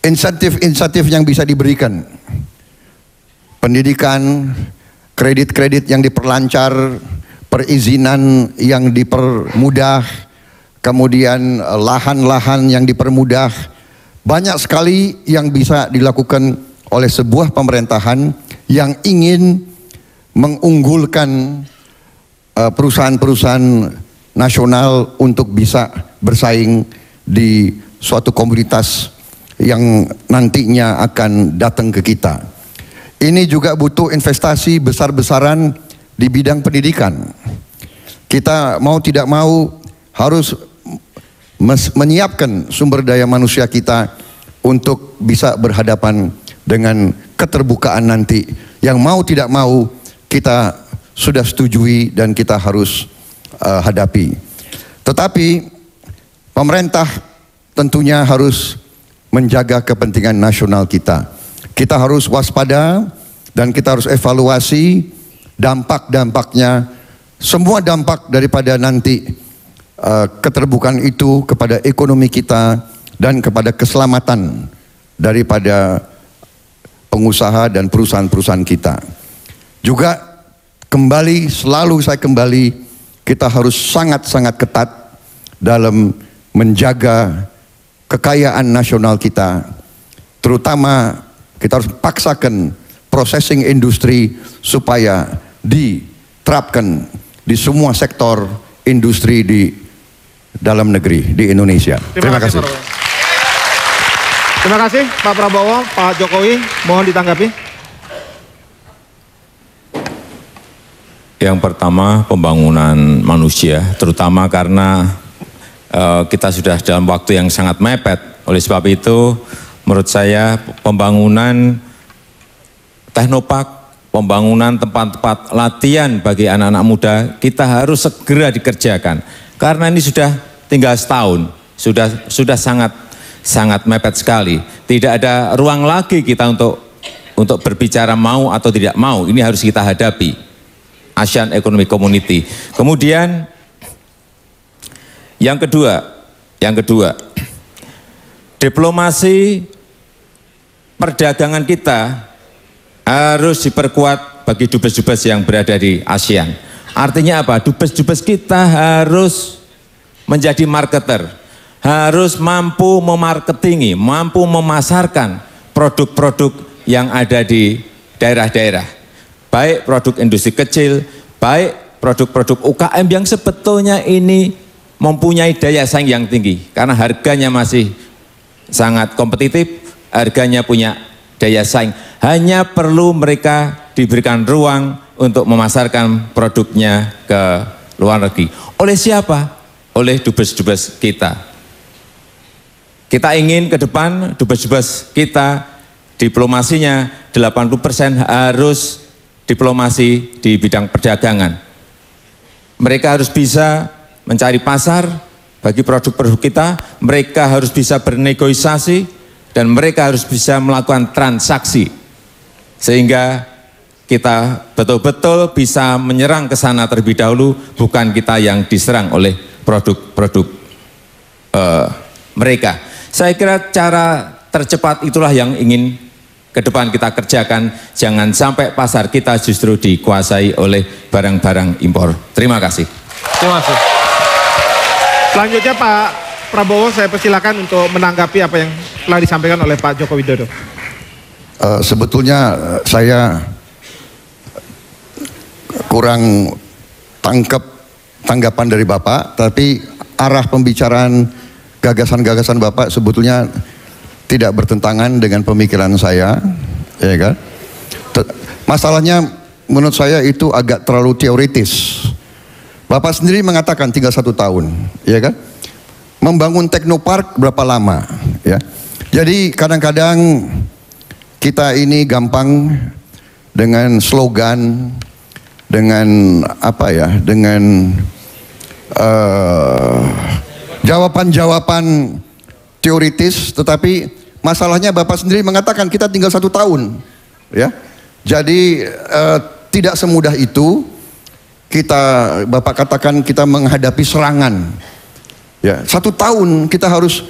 [SPEAKER 3] Insentif-insentif yang bisa diberikan, pendidikan, kredit-kredit yang diperlancar, perizinan yang dipermudah, kemudian lahan-lahan yang dipermudah, banyak sekali yang bisa dilakukan oleh sebuah pemerintahan yang ingin mengunggulkan perusahaan-perusahaan nasional untuk bisa bersaing di suatu komunitas yang nantinya akan datang ke kita. Ini juga butuh investasi besar-besaran di bidang pendidikan. Kita mau tidak mau harus menyiapkan sumber daya manusia kita untuk bisa berhadapan dengan keterbukaan nanti yang mau tidak mau kita sudah setujui dan kita harus hadapi. Tetapi pemerintah tentunya harus menjaga kepentingan nasional kita. Kita harus waspada dan kita harus evaluasi dampak-dampaknya, semua dampak daripada nanti keterbukaan itu kepada ekonomi kita dan kepada keselamatan daripada pengusaha dan perusahaan-perusahaan kita. Juga selalu saya kembali, kita harus sangat-sangat ketat dalam menjaga kekayaan nasional kita, terutama kita harus paksakan processing industri supaya diterapkan di semua sektor industri di dalam negeri di Indonesia. Terima kasih.
[SPEAKER 1] Terima kasih Pak Prabowo. Pak Jokowi, mohon ditanggapi.
[SPEAKER 4] Yang pertama, pembangunan manusia, terutama karena kita sudah dalam waktu yang sangat mepet. Oleh sebab itu, menurut saya pembangunan teknopark, pembangunan tempat-tempat latihan bagi anak-anak muda, kita harus segera dikerjakan. Karena ini sudah tinggal setahun, sudah sangat mepet sekali. Tidak ada ruang lagi kita untuk berbicara mau atau tidak mau. Ini harus kita hadapi. ASEAN Economic Community. Kemudian yang kedua, diplomasi perdagangan kita harus diperkuat bagi dubes-dubes yang berada di ASEAN. Artinya apa? Dubes-dubes kita harus menjadi marketer, harus mampu memarketingi, mampu memasarkan produk-produk yang ada di daerah-daerah. Baik produk industri kecil, baik produk-produk UKM yang sebetulnya ini mempunyai daya saing yang tinggi. Karena harganya masih sangat kompetitif, harganya punya daya saing. Hanya perlu mereka diberikan ruang untuk memasarkan produknya ke luar negeri. Oleh siapa? Oleh dubes-dubes kita. Kita ingin ke depan dubes-dubes kita, diplomasinya 80% harus diplomasi di bidang perdagangan. Mereka harus bisa mencari pasar bagi produk-produk kita, mereka harus bisa bernegosiasi, dan mereka harus bisa melakukan transaksi. Sehingga kita betul-betul bisa menyerang ke sana terlebih dahulu, bukan kita yang diserang oleh produk-produk mereka. Saya kira cara tercepat itulah yang ingin ke depan kita kerjakan, jangan sampai pasar kita justru dikuasai oleh barang-barang impor. Terima kasih.
[SPEAKER 1] Terima kasih. Selanjutnya Pak Prabowo, saya persilakan untuk menanggapi apa yang telah disampaikan oleh Pak Joko Widodo.
[SPEAKER 3] Sebetulnya saya kurang tangkap tanggapan dari Bapak, tapi arah pembicaraan gagasan-gagasan Bapak sebetulnya tidak bertentangan dengan pemikiran saya, ya kan? Masalahnya menurut saya itu agak terlalu teoritis. Bapak sendiri mengatakan tinggal 1 tahun, ya kan? Membangun teknopark berapa lama, ya? Jadi kadang-kadang kita ini gampang dengan slogan, dengan apa ya, dengan jawaban-jawaban teoritis, tetapi masalahnya Bapak sendiri mengatakan kita tinggal 1 tahun, ya. Jadi tidak semudah itu kita, Bapak katakan kita menghadapi serangan, ya. 1 tahun kita harus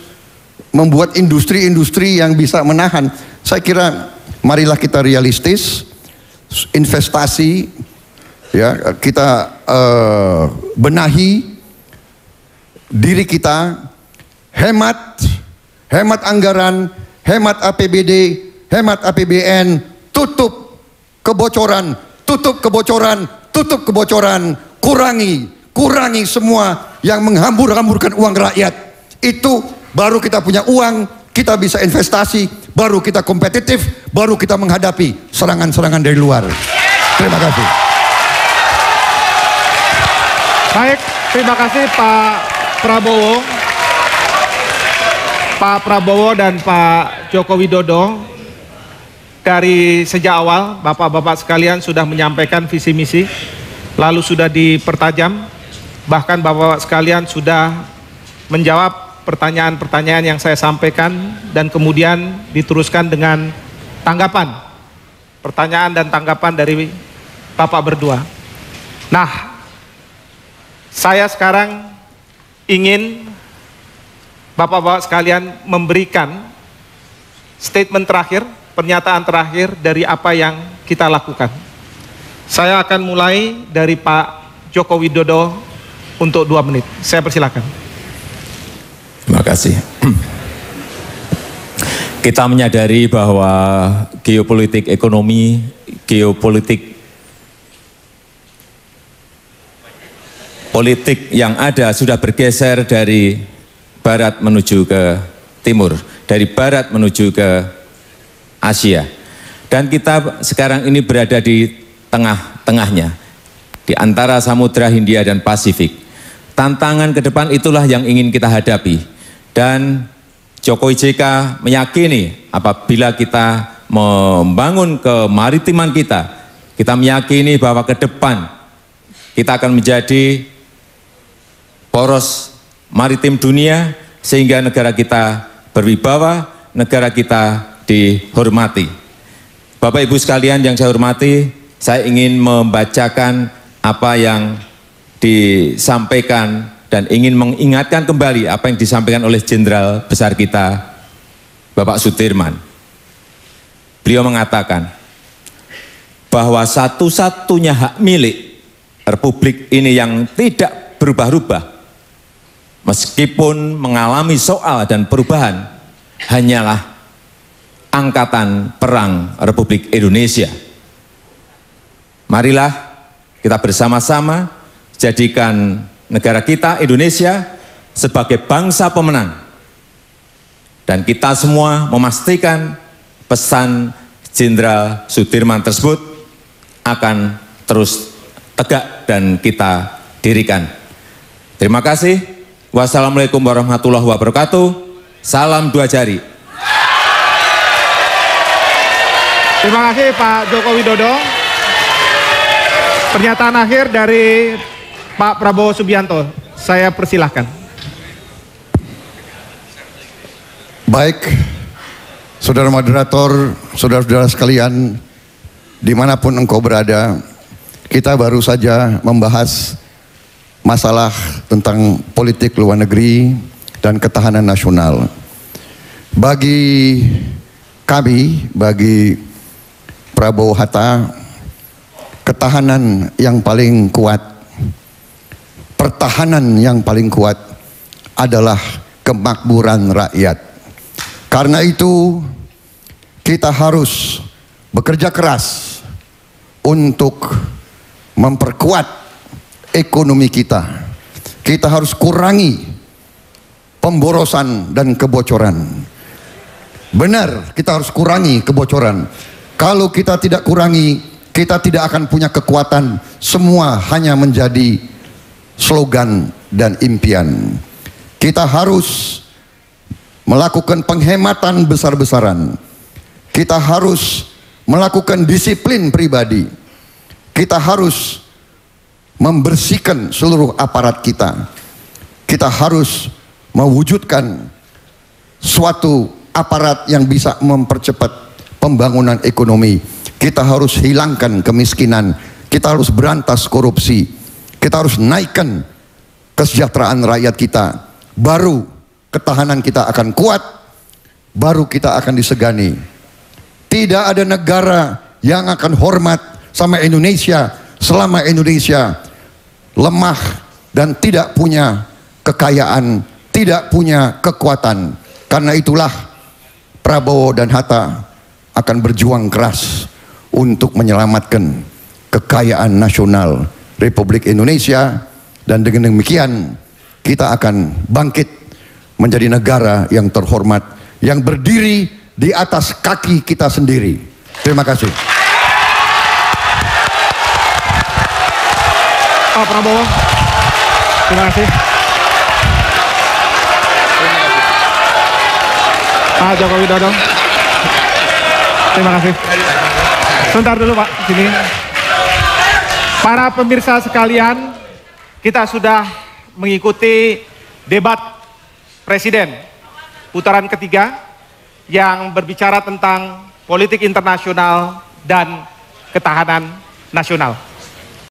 [SPEAKER 3] membuat industri-industri yang bisa menahan. Saya kira marilah kita realistis, investasi, ya, kita benahi diri kita, hemat anggaran, hemat APBD, hemat APBN, tutup kebocoran, kurangi semua yang menghambur-hamburkan uang rakyat. Itu baru kita punya uang, kita bisa investasi, baru kita kompetitif, baru kita menghadapi serangan-serangan dari luar. Terima kasih.
[SPEAKER 1] Baik, terima kasih Pak Prabowo. Pak Prabowo dan Pak Joko Widodo, dari sejak awal Bapak-bapak sekalian sudah menyampaikan visi misi, lalu sudah dipertajam, bahkan Bapak sekalian sudah menjawab pertanyaan-pertanyaan yang saya sampaikan dan kemudian diteruskan dengan tanggapan, pertanyaan dan tanggapan dari Bapak berdua. Nah, saya sekarang ingin Bapak-bapak sekalian memberikan statement terakhir, pernyataan terakhir dari apa yang kita lakukan. Saya akan mulai dari Pak Joko Widodo untuk 2 menit. Saya persilakan.
[SPEAKER 4] Terima kasih. Kita menyadari bahwa geopolitik ekonomi, geopolitik politik yang ada sudah bergeser dari barat menuju ke timur, dari barat menuju ke Asia. Dan kita sekarang ini berada di tengah-tengahnya, di antara Samudra Hindia dan Pasifik. Tantangan ke depan itulah yang ingin kita hadapi. Dan Jokowi JK meyakini apabila kita membangun kemaritiman kita meyakini bahwa ke depan kita akan menjadi poros maritim dunia, sehingga negara kita berwibawa, negara kita dihormati. Bapak Ibu sekalian yang saya hormati, saya ingin membacakan apa yang disampaikan dan ingin mengingatkan kembali apa yang disampaikan oleh Jenderal Besar kita, Bapak Sudirman. Beliau mengatakan bahwa satu-satunya hak milik Republik ini yang tidak berubah-ubah, meskipun mengalami soal dan perubahan, hanyalah Angkatan Perang Republik Indonesia. Marilah kita bersama-sama jadikan negara kita, Indonesia, sebagai bangsa pemenang. Dan kita semua memastikan pesan Jenderal Sudirman tersebut akan terus tegak dan kita dirikan. Terima kasih. Wassalamualaikum warahmatullahi wabarakatuh. Salam 2 jari.
[SPEAKER 1] Terima kasih Pak Joko Widodo. Pernyataan akhir dari Pak Prabowo Subianto. Saya persilahkan.
[SPEAKER 3] Baik, saudara moderator, saudara-saudara sekalian, dimanapun engkau berada, kita baru saja membahas masalah tentang politik luar negeri dan ketahanan nasional. Bagi kami, bagi Prabowo Hatta, ketahanan yang paling kuat, pertahanan yang paling kuat adalah kemakmuran rakyat. Karena itu kita harus bekerja keras untuk memperkuat ekonomi kita. Kita harus kurangi pemborosan dan kebocoran. Benar, kita harus kurangi kebocoran. Kalau kita tidak kurangi, kita tidak akan punya kekuatan. Semua hanya menjadi slogan dan impian. Kita harus melakukan penghematan besar-besaran. Kita harus melakukan disiplin pribadi. Kita harus membersihkan seluruh aparat kita. Kita harus mewujudkan suatu aparat yang bisa mempercepat pembangunan ekonomi. Kita harus hilangkan kemiskinan. Kita harus berantas korupsi. Kita harus naikkan kesejahteraan rakyat kita. Baru ketahanan kita akan kuat. Baru kita akan disegani. Tidak ada negara yang akan hormat sama Indonesia selama Indonesia lemah dan tidak punya kekayaan, tidak punya kekuatan. Karena itulah Prabowo dan Hatta akan berjuang keras untuk menyelamatkan kekayaan nasional Republik Indonesia, dan dengan demikian kita akan bangkit menjadi negara yang terhormat, yang berdiri di atas kaki kita sendiri. Terima kasih.
[SPEAKER 1] Pak Prabowo, terima kasih. Pak Joko Widodo, terima kasih. Sebentar dulu Pak, sini. Para pemirsa sekalian, kita sudah mengikuti debat Presiden putaran ketiga yang berbicara tentang politik internasional dan ketahanan nasional.